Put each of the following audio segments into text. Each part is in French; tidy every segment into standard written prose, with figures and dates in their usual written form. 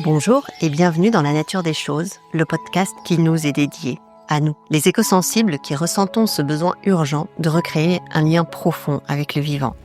Bonjour et bienvenue dans La Nature des Choses, le podcast qui nous est dédié, à nous, les écosensibles qui ressentons ce besoin urgent de recréer un lien profond avec le vivant.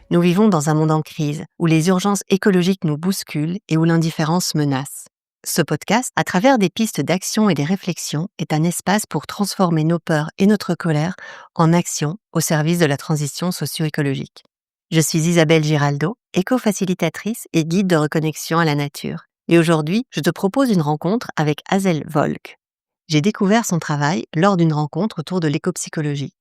Nous vivons dans un monde en crise, où les urgences écologiques nous bousculent et où l'indifférence menace. Ce podcast, à travers des pistes d'action et des réflexions, est un espace pour transformer nos peurs et notre colère en action au service de la transition socio-écologique. Je suis Isabelle Giraldo, éco-facilitatrice et guide de reconnexion à la nature. Et aujourd'hui, je te propose une rencontre avec Azel Volk. J'ai découvert son travail lors d'une rencontre autour de l'éco-psychologie.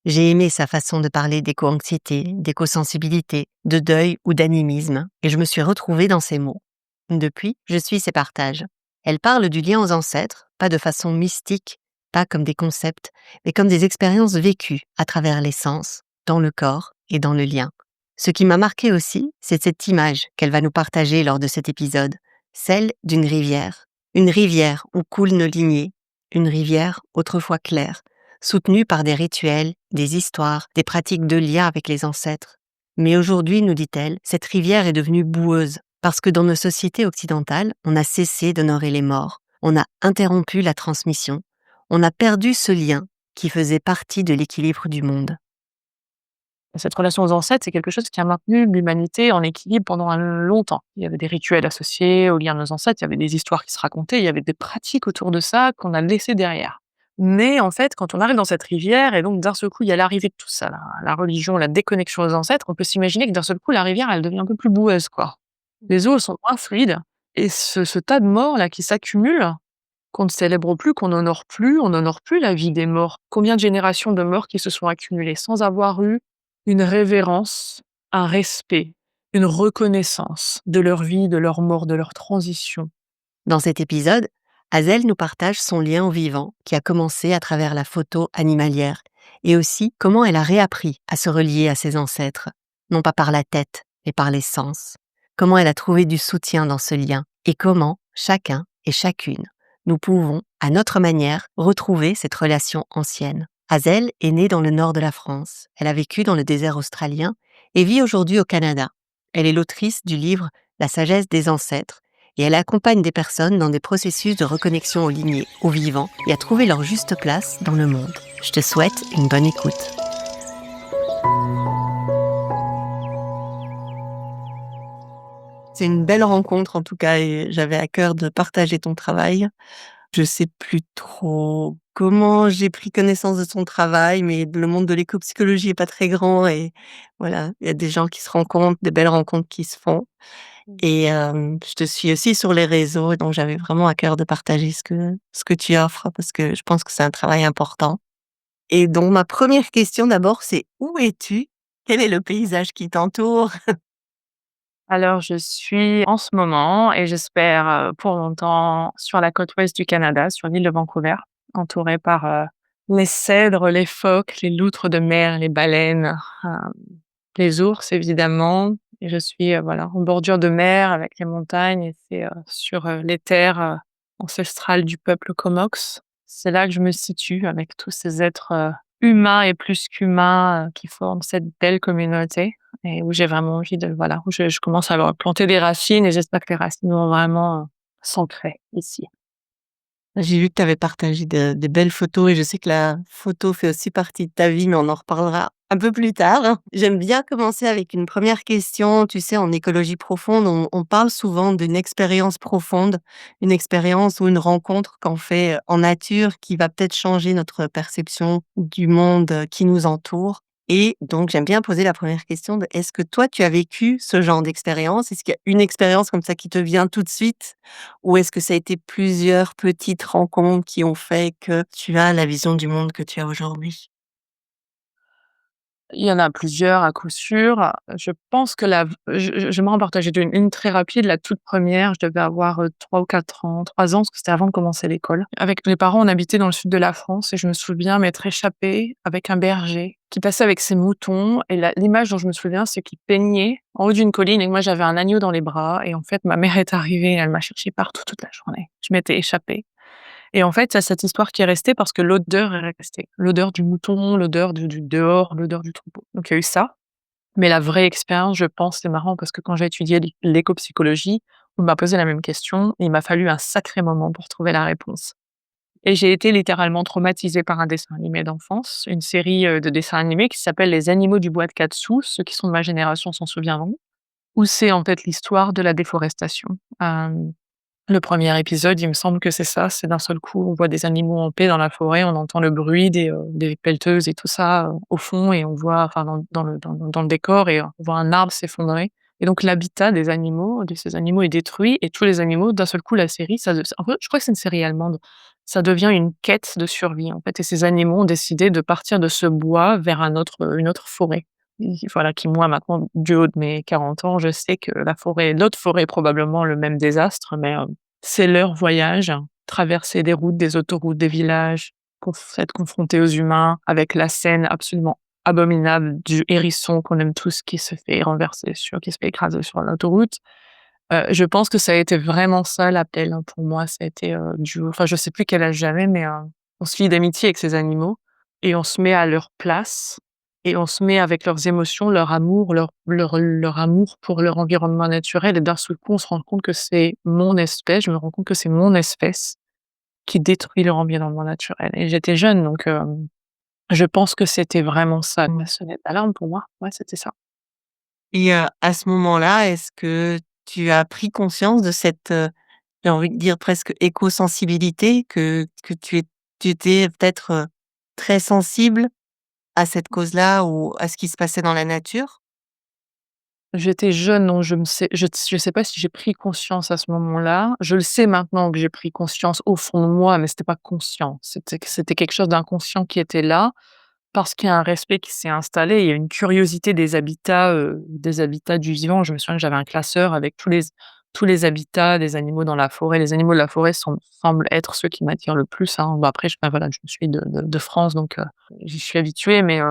J'ai aimé sa façon de parler d'éco-anxiété, d'éco-sensibilité, de deuil ou d'animisme, et je me suis retrouvée dans ses mots. Depuis, je suis ses partages. Elle parle du lien aux ancêtres, pas de façon mystique, pas comme des concepts, mais comme des expériences vécues à travers les sens, dans le corps et dans le lien. Ce qui m'a marqué aussi, c'est cette image qu'elle va nous partager lors de cet épisode, celle d'une rivière. Une rivière où coulent nos lignées, une rivière autrefois claire, soutenue par des rituels, des histoires, des pratiques de lien avec les ancêtres. Mais aujourd'hui, nous dit-elle, cette rivière est devenue boueuse, parce que dans nos sociétés occidentales, on a cessé d'honorer les morts, on a interrompu la transmission, on a perdu ce lien qui faisait partie de l'équilibre du monde. Cette relation aux ancêtres, c'est quelque chose qui a maintenu l'humanité en équilibre pendant un longtemps. Il y avait des rituels associés aux liens de nos ancêtres, il y avait des histoires qui se racontaient, il y avait des pratiques autour de ça qu'on a laissées derrière. Mais en fait, quand on arrive dans cette rivière, et donc d'un seul coup, il y a l'arrivée de tout ça, la religion, la déconnexion aux ancêtres, on peut s'imaginer que d'un seul coup, la rivière, elle devient un peu plus boueuse, quoi. Les eaux sont moins fluides, et ce tas de morts là qui s'accumule, qu'on ne célèbre plus, qu'on n'honore plus, on n'honore plus la vie des morts. Combien de générations de morts qui se sont accumulées sans avoir eu une révérence, un respect, une reconnaissance de leur vie, de leur mort, de leur transition. Dans cet épisode, Azel nous partage son lien au vivant qui a commencé à travers la photo animalière et aussi comment elle a réappris à se relier à ses ancêtres, non pas par la tête, mais par les sens. Comment elle a trouvé du soutien dans ce lien et comment, chacun et chacune, nous pouvons, à notre manière, retrouver cette relation ancienne. Azel est née dans le nord de la France. Elle a vécu dans le désert australien et vit aujourd'hui au Canada. Elle est l'autrice du livre La sagesse des ancêtres et elle accompagne des personnes dans des processus de reconnexion aux lignées, aux vivants et à trouver leur juste place dans le monde. Je te souhaite une bonne écoute. C'est une belle rencontre en tout cas et j'avais à cœur de partager ton travail. Je sais plus trop comment j'ai pris connaissance de ton travail, mais le monde de l'éco-psychologie est pas très grand et voilà, il y a des gens qui se rencontrent, des belles rencontres qui se font. Et je te suis aussi sur les réseaux, donc j'avais vraiment à cœur de partager ce que tu offres parce que je pense que c'est un travail important. Et donc ma première question d'abord, c'est où es-tu? Quel est le paysage qui t'entoure? Alors, je suis en ce moment, et j'espère pour longtemps, sur la côte ouest du Canada, sur l'île de Vancouver, entourée par les cèdres, les phoques, les loutres de mer, les baleines, euh, les ours évidemment. Et je suis voilà, en bordure de mer avec les montagnes, et c'est sur les terres ancestrales du peuple Comox. C'est là que je me situe avec tous ces êtres humains et plus qu'humains qui forment cette belle communauté, et où j'ai vraiment envie de voilà, où je commence à leur planter des racines, et j'espère que les racines vont vraiment s'ancrer ici. J'ai vu que tu avais partagé des belles photos et je sais que la photo fait aussi partie de ta vie, mais on en reparlera un peu plus tard. J'aime bien commencer avec une première question. Tu sais, en écologie profonde, on parle souvent d'une expérience profonde, une expérience ou une rencontre qu'on fait en nature qui va peut-être changer notre perception du monde qui nous entoure. Et donc, j'aime bien poser la première question de est-ce que toi, tu as vécu ce genre d'expérience? Est-ce qu'il y a une expérience comme ça qui te vient tout de suite? Ou est-ce que ça a été plusieurs petites rencontres qui ont fait que tu as la vision du monde que tu as aujourd'hui? Il y en a plusieurs à coup sûr. Je pense que je m'en partager une très rapide. La toute première, je devais avoir 3 ou 4 ans, 3 ans, parce que c'était avant de commencer l'école. Avec mes parents, on habitait dans le sud de la France, et je me souviens m'être échappée avec un berger qui passait avec ses moutons, et l'image dont je me souviens, c'est qu'il peignait en haut d'une colline, et que moi j'avais un agneau dans les bras, et en fait ma mère est arrivée, elle m'a cherchée partout toute la journée. Je m'étais échappée. Et en fait, il y a cette histoire qui est restée parce que l'odeur est restée. L'odeur du mouton, l'odeur du dehors, l'odeur du troupeau. Donc il y a eu ça. Mais la vraie expérience, je pense, c'est marrant parce que quand j'ai étudié l'éco-psychologie, on m'a posé la même question et il m'a fallu un sacré moment pour trouver la réponse. Et j'ai été littéralement traumatisée par un dessin animé d'enfance, une série, de dessins animés qui s'appelle Les Animaux du bois de Katsu. Ceux qui sont de ma génération s'en souviendront, où c'est en fait l'histoire de la déforestation. Le premier épisode, il me semble que c'est ça, c'est d'un seul coup, on voit des animaux en paix dans la forêt, on entend le bruit des pelleteuses et tout ça, au fond et on voit enfin dans le décor et on voit un arbre s'effondrer et donc l'habitat des animaux, de ces animaux est détruit et tous les animaux d'un seul coup la série ça de en fait, je crois que c'est une série allemande. Ça devient une quête de survie, en fait et ces animaux ont décidé de partir de ce bois vers une autre forêt. Voilà, qui moi maintenant, du haut de mes 40 ans, je sais que l'autre forêt est probablement le même désastre, mais c'est leur voyage, traverser des routes, des autoroutes, des villages, être confronté aux humains avec la scène absolument abominable du hérisson qu'on aime tous qui se fait écraser sur l'autoroute. Je pense que ça a été vraiment ça l'appel, hein, pour moi. Ça a été, enfin je sais plus quel âge j'avais, mais on se lie d'amitié avec ces animaux et on se met à leur place et on se met avec leurs émotions, leur amour, leur amour pour leur environnement naturel et d'un seul coup, on se rend compte que c'est mon espèce, je me rends compte que c'est mon espèce qui détruit leur environnement naturel et j'étais jeune donc je pense que c'était vraiment ça, la sonnette d'alarme pour moi. Ouais, c'était ça. Et à ce moment-là, est-ce que tu as pris conscience de cette, j'ai envie de dire presque éco-sensibilité que tu étais peut-être, très sensible à cette cause-là ou à ce qui se passait dans la nature? J'étais jeune, donc je sais pas si j'ai pris conscience à ce moment-là. Je le sais maintenant que j'ai pris conscience au fond de moi, mais c'était pas conscient. C'était quelque chose d'inconscient qui était là, parce qu'il y a un respect qui s'est installé. Il y a une curiosité des habitats du vivant. Je me souviens que j'avais un classeur avec tous les habitats des animaux dans la forêt. Les animaux de la forêt semblent être ceux qui m'attirent le plus, hein. Bah, après, voilà, je suis de France, donc j'y suis habituée, mais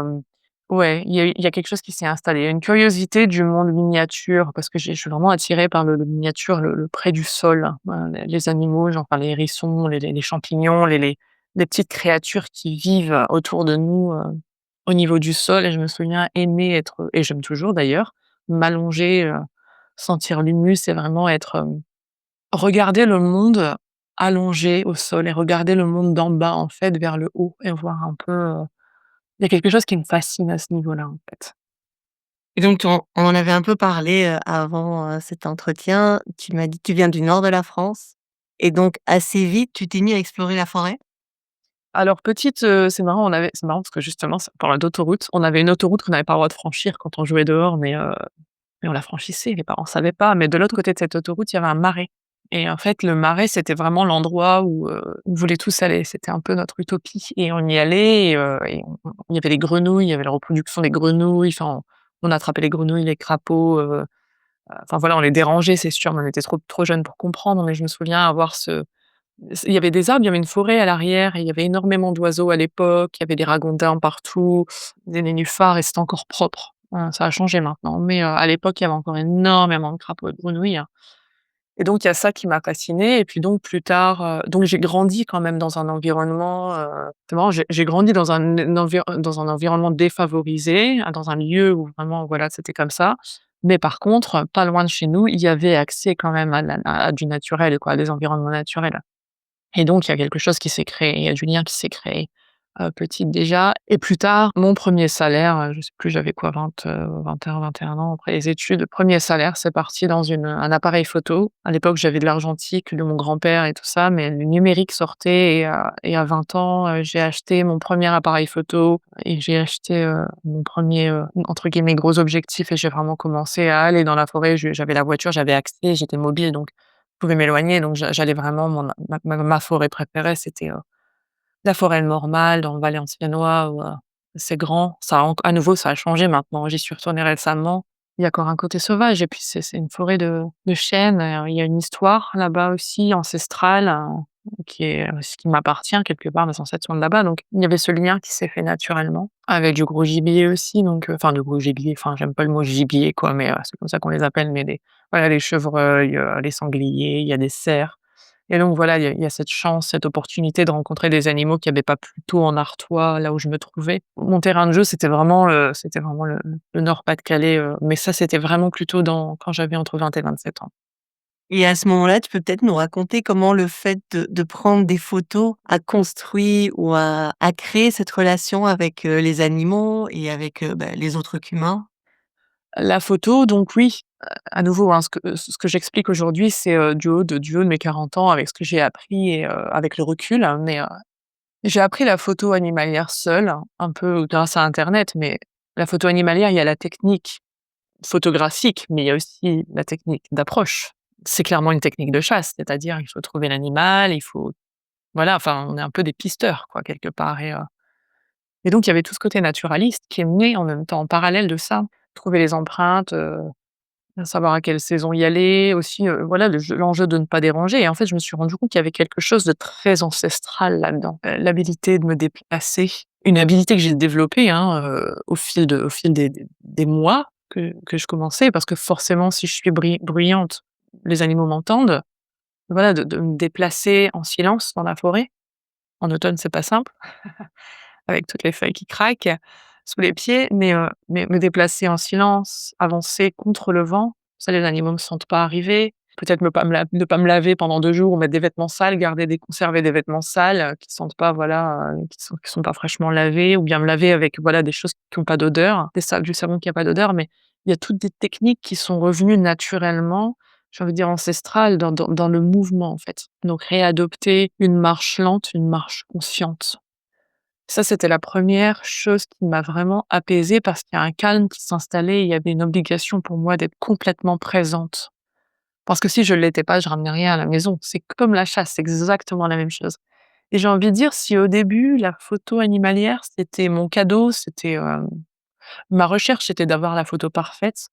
ouais, il y a quelque chose qui s'est installé. Il y a une curiosité du monde miniature parce que je suis vraiment attirée par le miniature, le près du sol, hein, les animaux, genre, enfin, les hérissons, les champignons, les petites créatures qui vivent autour de nous, au niveau du sol et je me souviens aimer être et j'aime toujours d'ailleurs, m'allonger, sentir l'humus et vraiment être, regarder le monde allongé au sol et regarder le monde d'en bas, en fait, vers le haut et voir un peu, il y a quelque chose qui me fascine à ce niveau-là, en fait. Et donc on en avait un peu parlé, avant, cet entretien. Tu m'as dit que tu viens du nord de la France et donc assez vite, tu t'es mis à explorer la forêt? Alors petite, c'est marrant parce que justement, ça parle d'autoroute. On avait une autoroute qu'on n'avait pas le droit de franchir quand on jouait dehors, mais on la franchissait, les parents savaient pas. Mais de l'autre côté de cette autoroute, il y avait un marais et en fait, le marais, c'était vraiment l'endroit où, on voulait tous aller. C'était un peu notre utopie et on y allait et il y avait les grenouilles, il y avait la reproduction des grenouilles, enfin, on attrapait les grenouilles, les crapauds, enfin voilà, on les dérangeait, c'est sûr, mais on était trop jeunes pour comprendre. Mais je me souviens avoir il y avait des arbres, il y avait une forêt à l'arrière et il y avait énormément d'oiseaux à l'époque, il y avait des ragondins partout, des nénuphars et c'était encore propre. Ça a changé maintenant, mais à l'époque, il y avait encore énormément de crapauds et de grenouilles, hein et donc il y a ça qui m'a fascinée et puis donc plus tard, donc j'ai grandi quand même dans un environnement, c'est marrant, j'ai grandi dans dans un environnement défavorisé, dans un lieu où vraiment voilà, c'était comme ça. Mais par contre, pas loin de chez nous, il y avait accès quand même à du naturel quoi, à des environnements naturels. Et donc il y a quelque chose qui s'est créé, il y a du lien qui s'est créé, petite déjà et plus tard, mon premier salaire, je sais plus j'avais quoi 21 ans après les études, premier salaire, c'est parti dans un appareil photo. À l'époque, j'avais de l'argentique de mon grand-père et tout ça, mais le numérique sortait et à 20 ans, j'ai acheté mon premier appareil photo et j'ai acheté, mon premier entre guillemets «gros objectif» et j'ai vraiment commencé à aller dans la forêt. J'avais la voiture, j'avais accès, j'étais mobile donc pouvais m'éloigner donc j'allais vraiment ma forêt préférée, c'était, la forêt normale dans le Valenciennois où, c'est grand. Ça a enc à nouveau, ça a changé maintenant. J'y suis retournée récemment. Il y a encore un côté sauvage et puis c'est une forêt de chênes, il y a une histoire là-bas aussi ancestrale, qui est, ce qui m'appartient quelque part. Mes ancêtres sont de là-bas donc il y avait ce lien qui s'est fait naturellement avec du gros gibier aussi donc enfin du gros gibier, enfin j'aime pas le mot gibier quoi mais c'est comme ça qu'on les appelle mais voilà les chevreuils, les sangliers, il y a des cerfs. Et donc voilà, il y a cette chance, cette opportunité de rencontrer des animaux qu'il y avait pas plus tôt en Artois, là où je me trouvais. Mon terrain de jeu, c'était vraiment le Nord-Pas-de-Calais, mais ça, c'était vraiment plutôt quand j'avais entre 20 et 27 ans. Et à ce moment-là, tu peux peut-être nous raconter comment le fait de prendre des photos a construit ou a créé cette relation avec, les animaux et avec, les autres qu'humains? La photo, donc oui, à nouveau, hein, ce que j'explique aujourd'hui, c'est, du haut de mes 40 ans avec ce que j'ai appris et avec le recul, hein, mais j'ai appris la photo animalière seule, hein, un peu grâce à internet, mais la photo animalière, il y a la technique photographique, mais il y a aussi la technique d'approche. C'est clairement une technique de chasse, c'est-à-dire il faut trouver l'animal, il faut voilà, enfin, on est un peu des pisteurs quoi, quelque part et donc il y avait tout ce côté naturaliste qui est né en même temps, en parallèle de ça. Trouver les empreintes, savoir à quelle saison y aller, aussi, voilà, l'enjeu de ne pas déranger et en fait, je me suis rendu compte qu'il y avait quelque chose de très ancestral là-dedans. L'habilité de me déplacer, une habilité que j'ai développée, hein, au fil des mois que je commençais parce que forcément, si je suis bruyante, les animaux m'entendent. Voilà, de me déplacer en silence dans la forêt. En automne, c'est pas simple avec toutes les feuilles qui craquent sous les pieds, mais me déplacer en silence, avancer contre le vent, ça les animaux me sentent pas arriver. Peut-être ne pas me laver pendant 2 jours ou mettre des vêtements sales, conserver des vêtements sales, qui sentent pas voilà, qui sont pas fraîchement lavés ou bien me laver avec voilà des choses qui ont pas d'odeur, du savon qui a pas d'odeur, mais il y a toutes des techniques qui sont revenues naturellement, j'ai envie de dire ancestrales dans le mouvement en fait. Donc réadopter une marche lente, une marche consciente. Ça, c'était la première chose qui m'a vraiment apaisée parce qu'il y a un calme qui s'installait, il y avait une obligation pour moi d'être complètement présente. Parce que si je l'étais pas, je ramenais rien à la maison. C'est comme la chasse, c'est exactement la même chose. Et j'ai envie de dire, si au début, la photo animalière, c'était mon cadeau, ma recherche, c'était d'avoir la photo parfaite.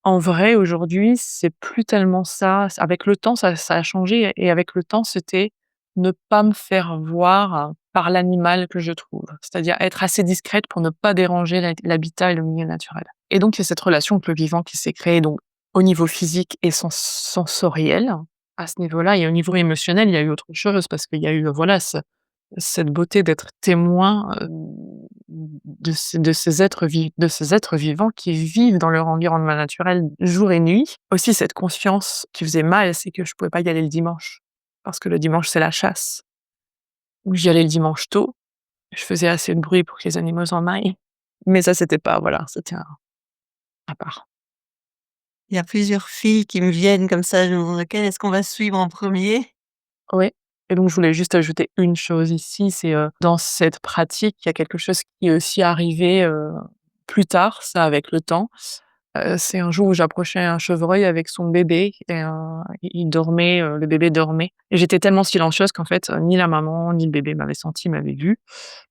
En vrai, aujourd'hui, c'est plus tellement ça. Avec le temps, ça a changé et avec le temps, c'était ne pas me faire voir par l'animal que je trouve. C'est-à-dire être assez discrète pour ne pas déranger l'habitat et le milieu naturel. Et donc, il y a cette relation avec le vivant qui s'est créée donc au niveau physique et sensoriel. À ce niveau-là et au niveau émotionnel, il y a eu autre chose parce qu'il y a eu, voilà, cette beauté d'être témoin, de ces êtres vivants qui vivent dans leur environnement naturel jour et nuit. Aussi cette conscience qui faisait mal, c'est que je pouvais pas y aller le dimanche, parce que le dimanche, c'est la chasse. Donc j'y allais le dimanche tôt, je faisais assez de bruit pour que les animaux s'en aillent, mais ça, c'était pas voilà, c'était à part. Il y a plusieurs fils qui me viennent comme ça, je me demande lequel est-ce qu'on va suivre en premier. Oui et donc je voulais juste ajouter une chose ici, c'est, dans cette pratique, il y a quelque chose qui est aussi arrivé, plus tard, ça avec le temps. C'est un jour où j'approchais un chevreuil avec son bébé et il dormait, le bébé dormait et j'étais tellement silencieuse qu'en fait, ni la maman, ni le bébé m'avaient senti, m'avaient vue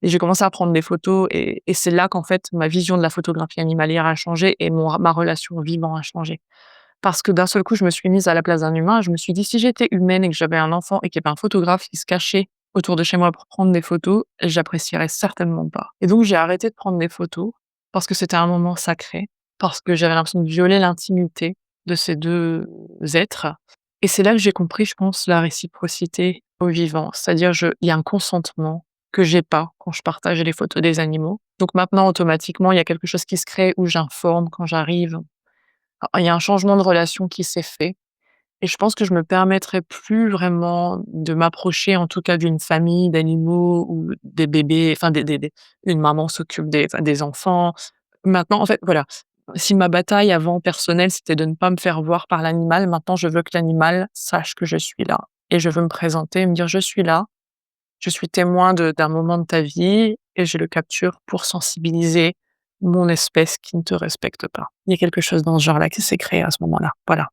et j'ai commencé à prendre des photos et c'est là qu'en fait, ma vision de la photographie animalière a changé et ma relation au vivant a changé. Parce que d'un seul coup, je me suis mise à la place d'un humain. Je me suis dit: «Si j'étais humaine et que j'avais un enfant et qu'il y avait un photographe qui se cachait autour de chez moi pour prendre des photos, j'apprécierais certainement pas» et donc j'ai arrêté de prendre des photos parce que c'était un moment sacré, parce que j'avais l'impression de violer l'intimité de ces 2 êtres et c'est là que j'ai compris, je pense, la réciprocité au vivant. C'est-à-dire il y a un consentement que j'ai pas quand je partage les photos des animaux. Donc maintenant, automatiquement, il y a quelque chose qui se crée où j'informe quand j'arrive. Il y a un changement de relation qui s'est fait et je pense que je me permettrai plus vraiment de m'approcher, en tout cas, d'une famille d'animaux ou des bébés, enfin une maman s'occupe des enfants. Maintenant, en fait, voilà, si ma bataille avant personnelle, c'était de ne pas me faire voir par l'animal, maintenant je veux que l'animal sache que je suis là et je veux me présenter et me dire: «Je suis là, je suis témoin d'un moment de ta vie et je le capture pour sensibiliser mon espèce qui ne te respecte pas». Il y a quelque chose dans ce genre-là qui s'est créé à ce moment-là. Voilà.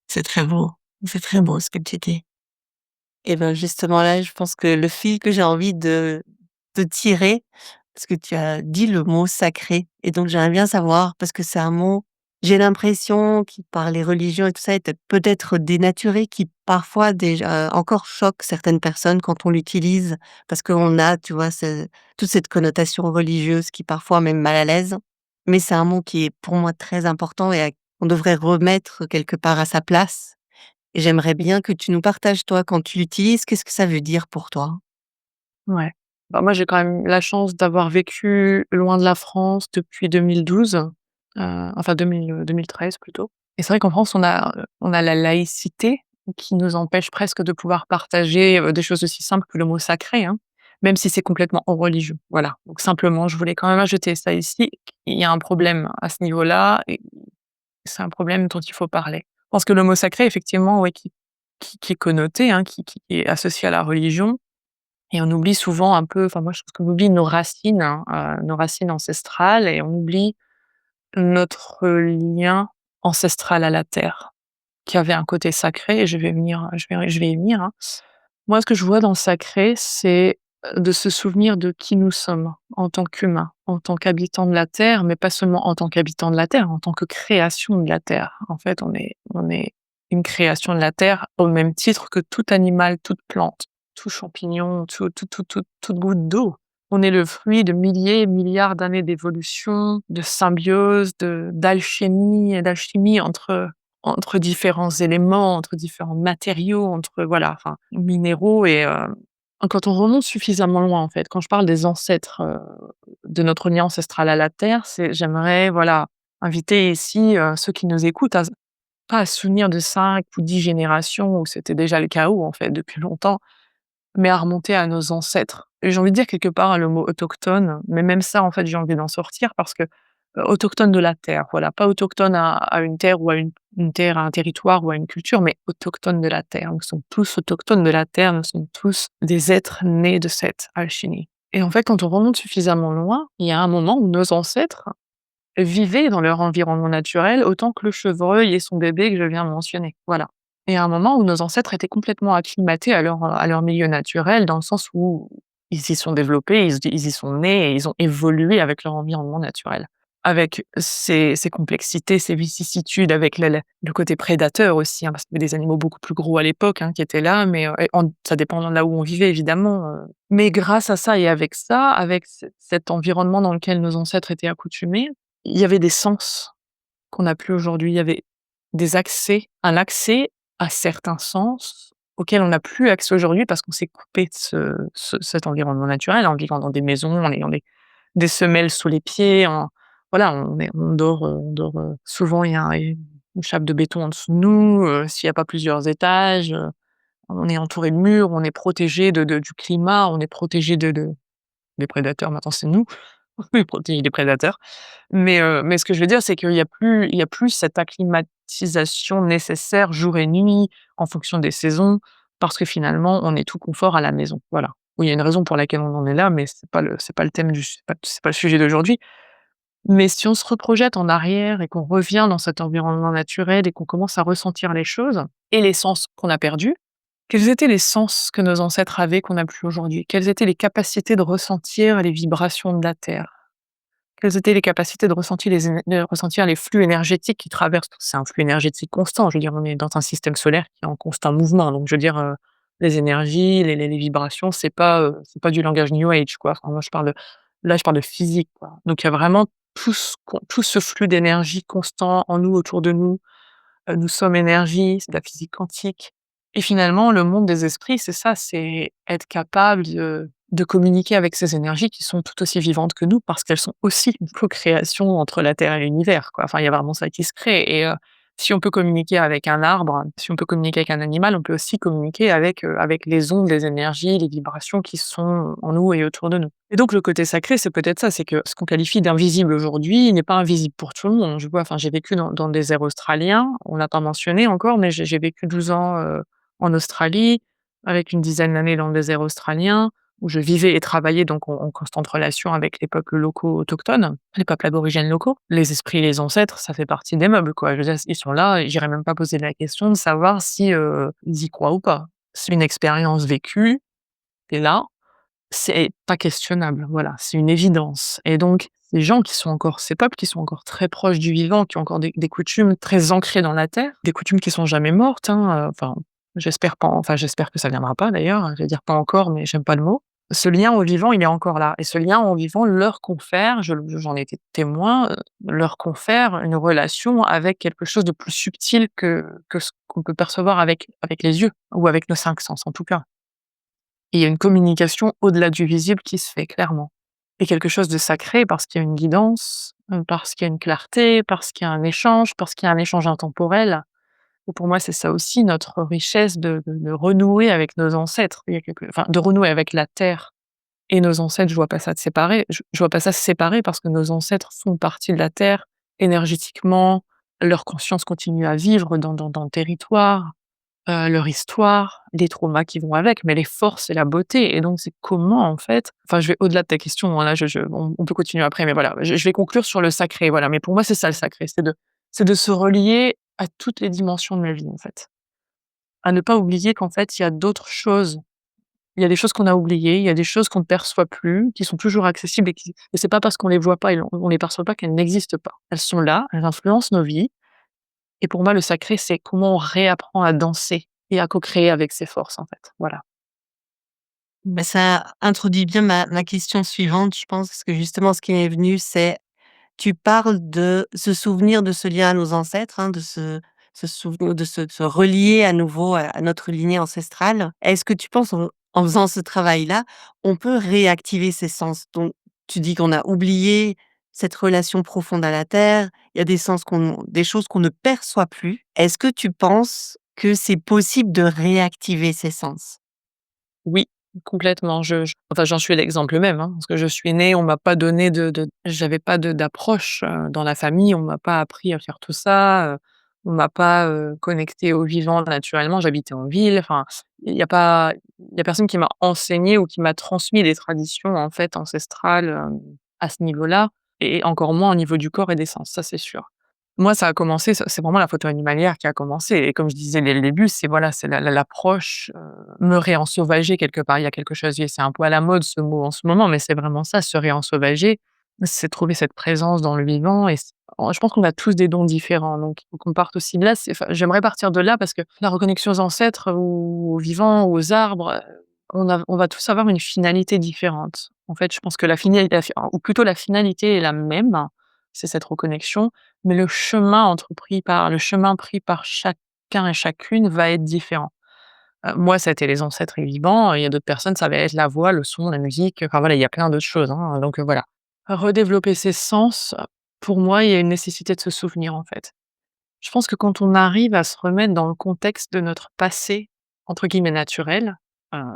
C'est très beau ce que tu dis. Et ben, justement là, je pense que le fil que j'ai envie de tirer, parce que tu as dit le mot «sacré» et donc j'aimerais bien savoir parce que c'est un mot, j'ai l'impression qui par les religions et tout ça est peut-être dénaturé, qui parfois déjà encore choque certaines personnes quand on l'utilise parce qu'on a, tu vois, toute cette connotation religieuse qui parfois met mal à l'aise. Mais c'est un mot qui est pour moi très important et qu'on devrait remettre quelque part à sa place. Et j'aimerais bien que tu nous partages, toi, quand tu l'utilises, qu'est-ce que ça veut dire pour toi? Ouais. Bah, moi, j'ai quand même la chance d'avoir vécu loin de la France depuis 2012, enfin 2013 plutôt. Et c'est vrai qu'en France, on a la laïcité qui nous empêche presque de pouvoir partager, des choses aussi simples que le mot sacré, hein, même si c'est complètement hors religion. Voilà. Donc simplement, je voulais quand même ajouter ça ici. Il y a un problème à ce niveau-là et c'est un problème dont il faut parler. Je pense que le mot sacré, effectivement, ouais, qui est connoté, hein, qui est associé à la religion et on oublie souvent un peu, enfin moi je trouve qu'on oublie nos racines ancestrales et on oublie notre lien ancestral à la terre, qui avait un côté sacré et je vais y venir, hein. Moi, ce que je vois dans le sacré, c'est, de se souvenir de qui nous sommes en tant qu'humains, en tant qu'habitants de la terre, mais pas seulement en tant qu'habitants de la terre, en tant que création de la terre. En fait, on est une création de la terre au même titre que tout animal, toute plante, tout champignon, toute goutte d'eau. On est le fruit de milliers et milliards d'années d'évolution, de symbiose, d'alchimie entre différents éléments, entre différents matériaux, entre voilà, enfin, minéraux et quand on remonte suffisamment loin, en fait, quand je parle des ancêtres, de notre lien ancestral à la terre, c'est j'aimerais, voilà, inviter ici, ceux qui nous écoutent à pas à se souvenir de 5 ou 10 générations où c'était déjà le chaos, en fait, depuis longtemps, mais à remonter à nos ancêtres. Et j'ai envie de dire quelque part le mot autochtone, mais même ça, en fait, j'ai envie d'en sortir parce que, autochtone de la terre, voilà, pas autochtone à une terre ou à une terre, à un territoire ou à une culture, mais autochtone de la terre. Nous sommes tous autochtones de la terre, nous sommes tous des êtres nés de cette alchimie. Et en fait, quand on remonte suffisamment loin, il y a un moment où nos ancêtres vivaient dans leur environnement naturel autant que le chevreuil et son bébé que je viens de mentionner, voilà. Et à un moment où nos ancêtres étaient complètement acclimatés à leur milieu naturel, dans le sens où ils s'y sont développés, ils y sont nés et ils ont évolué avec leur environnement naturel. Avec ses complexités, ses vicissitudes, avec le côté prédateur aussi, hein, parce qu'il y avait des animaux beaucoup plus gros à l'époque, hein, qui étaient là, mais et ça dépend de là où on vivait évidemment, mais grâce à ça et avec ça, avec cet environnement dans lequel nos ancêtres étaient accoutumés, il y avait des sens qu'on n'a plus aujourd'hui. Il y avait un accès à certains sens auxquels on n'a plus accès aujourd'hui parce qu'on s'est coupé de cet environnement naturel en vivant dans des maisons, en ayant des semelles sous les pieds, voilà, on dort, souvent il y a une chape de béton en dessous de nous, s'il y a pas plusieurs étages, on est entouré de murs, on est protégé du climat, on est protégé des prédateurs. Maintenant c'est nous, on est protégé des prédateurs. Mais ce que je veux dire, c'est qu'il y a plus cette acclimatisation nécessaire jour et nuit, en fonction des saisons, parce que finalement, on est tout confort à la maison, voilà. Oui, il y a une raison pour laquelle on en est là, mais c'est pas le thème c'est pas le sujet d'aujourd'hui. Mais si on se reprojette en arrière et qu'on revient dans cet environnement naturel et qu'on commence à ressentir les choses et les sens qu'on a perdus, quels étaient les sens que nos ancêtres avaient qu'on n'a plus aujourd'hui? Quelles étaient les capacités de ressentir les vibrations de la terre? Quelles étaient les capacités de ressentir les flux énergétiques qui traversent? C'est un flux énergétique constant, je veux dire, on est dans un système solaire qui est en constant mouvement, donc je veux dire, les énergies, les vibrations, c'est pas du langage new age, quoi. Enfin, moi, je parle de physique, quoi. Donc il y a vraiment tout ce flux d'énergie constant en nous, autour de nous. Nous sommes énergie, c'est de la physique quantique et finalement, le monde des esprits, c'est ça, c'est être capable de communiquer avec ces énergies qui sont tout aussi vivantes que nous, parce qu'elles sont aussi une co-création entre la Terre et l'univers, quoi. Enfin, il y a vraiment ça qui se crée et si on peut communiquer avec un arbre, si on peut communiquer avec un animal, on peut aussi communiquer avec les ondes, les énergies, les vibrations qui sont en nous et autour de nous. Et donc le côté sacré, c'est peut-être ça, c'est que ce qu'on qualifie d'invisible aujourd'hui n'est pas invisible pour tout le monde. Je vois, enfin, j'ai vécu dans le désert australien, on l'a pas mentionné encore, mais j'ai vécu 12 ans, en Australie, avec une dizaine d'années dans le désert australien, où je vivais et travaillais donc en constante relation avec les peuples locaux autochtones, les peuples aborigènes locaux. Les esprits, les ancêtres, ça fait partie des meubles, quoi. Je veux dire, ils sont là et j'irai même pas poser la question de savoir si, ils y croient ou pas. C'est une expérience vécue et là, c'est pas questionnable, voilà, c'est une évidence et donc ces peuples qui sont encore très proches du vivant, qui ont encore des coutumes très ancrées dans la terre, des coutumes qui sont jamais mortes, hein, enfin, j'espère pas, enfin, j'espère que ça viendra pas d'ailleurs, je vais dire pas encore, mais j'aime pas le mot. ce lien au vivant, il est encore là et ce lien au vivant leur confère, j'en ai été témoin, leur confère une relation avec quelque chose de plus subtil que ce qu'on peut percevoir avec les yeux ou avec nos 5 sens, en tout cas. Il y a une communication au-delà du visible qui se fait clairement et quelque chose de sacré parce qu'il y a une guidance, parce qu'il y a une clarté, parce qu'il y a un échange, parce qu'il y a un échange intemporel. Et pour moi, c'est ça aussi notre richesse de renouer avec nos ancêtres. Il y a de renouer avec la terre et nos ancêtres. Je vois pas ça de séparer. Je vois pas ça se séparer parce que nos ancêtres font partie de la terre énergétiquement. Leur conscience continue à vivre dans le territoire, leur histoire, les traumas qui vont avec, mais les forces et la beauté. Et donc, c'est comment, en fait, enfin, je vais au-delà de ta question, hein, là, on peut continuer après, mais voilà, je vais conclure sur le sacré, voilà. Mais pour moi, c'est ça le sacré, c'est de se relier à toutes les dimensions de la vie, en fait. À ne pas oublier qu'en fait, il y a d'autres choses. Il y a des choses qu'on a oubliées, il y a des choses qu'on ne perçoit plus, qui sont toujours accessibles et c'est pas parce qu'on les voit pas et on les perçoit pas qu'elles n'existent pas. Elles sont là, elles influencent nos vies et pour moi, le sacré, c'est comment on réapprend à danser et à co-créer avec ses forces, en fait. Voilà. Bah, ça introduit bien ma question suivante, je pense, parce que justement ce qui m'est venu, c'est tu parles de se souvenir de ce lien à nos ancêtres, hein, de se souvenir de se relier à nouveau à notre lignée ancestrale. Est-ce que tu penses en faisant ce travail-là, on peut réactiver ces sens? Donc tu dis qu'on a oublié cette relation profonde à la terre, il y a des choses qu'on ne perçoit plus. Est-ce que tu penses que c'est possible de réactiver ces sens? Oui, complètement. Enfin, j'en suis l'exemple même, hein, parce que je suis née, on m'a pas donné j'avais pas d'approche, dans la famille, on m'a pas appris à faire tout ça, on m'a pas, connectée au vivant naturellement. J'habitais en ville, enfin, il y a personne qui m'a enseigné ou qui m'a transmis des traditions, en fait, ancestrales, à ce niveau-là et encore moins au niveau du corps et des sens, ça, c'est sûr. Moi, ça a commencé, c'est vraiment la photo animalière qui a commencé et comme je disais dès le début, c'est voilà, c'est l'approche, me réensauvager quelque part. Il y a quelque chose et c'est un peu à la mode ce mot en ce moment, mais c'est vraiment ça, se réensauvager, c'est trouver cette présence dans le vivant et je pense qu'on a tous des dons différents, donc il faut qu'on parte aussi de là. J'aimerais partir de là parce que la reconnexion aux ancêtres ou aux vivants ou aux arbres, on va tous avoir une finalité différente. En fait, je pense que ou plutôt la finalité est la même, c'est cette reconnexion, mais le chemin pris par chacun et chacune va être différent. Moi, ça a été les ancêtres et vivants, il y a d'autres personnes, ça va être la voix, le son, la musique, enfin voilà, il y a plein d'autres choses, hein, donc voilà. Redévelopper ses sens, pour moi, il y a une nécessité de se souvenir, en fait. Je pense que quand on arrive à se remettre dans le contexte de notre passé, entre guillemets «naturel»,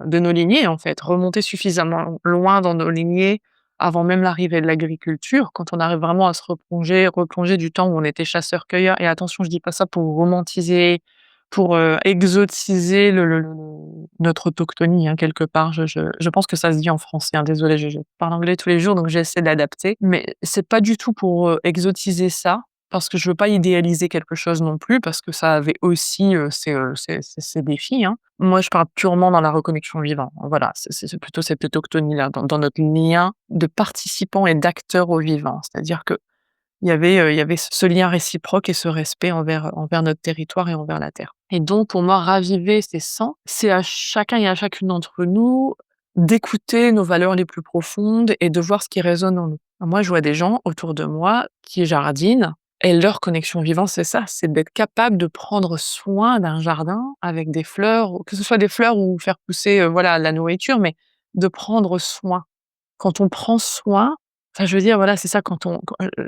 de nos lignées en fait, remonter suffisamment loin dans nos lignées avant même l'arrivée de l'agriculture, quand on arrive vraiment à se replonger du temps où on était chasseurs-cueilleurs et attention, je dis pas ça pour romantiser, pour, exotiser le notre autochtonie, hein, quelque part. Je pense que ça se dit en français, hein, désolée, je parle anglais tous les jours, donc j'essaie d'adapter, mais c'est pas du tout pour, exotiser ça, parce que je veux pas idéaliser quelque chose non plus, parce que ça avait aussi, ses défis, hein. Moi, je parle purement dans la reconnexion vivant. Voilà, c'est plutôt cette autochtonie-là, dans notre lien de participants et d'acteurs au vivant. C'est-à-dire qu'il y avait ce lien réciproque et ce respect envers notre territoire et envers la terre. Et donc pour moi, raviver ces sens, c'est à chacun et à chacune d'entre nous d'écouter nos valeurs les plus profondes et de voir ce qui résonne en nous. Moi, je vois des gens autour de moi qui jardinent et leur connexion vivante, c'est ça, c'est d'être capable de prendre soin d'un jardin avec des fleurs, que ce soit des fleurs ou faire pousser, voilà, la nourriture, mais de prendre soin. Quand on prend soin, enfin, je veux dire, voilà, c'est ça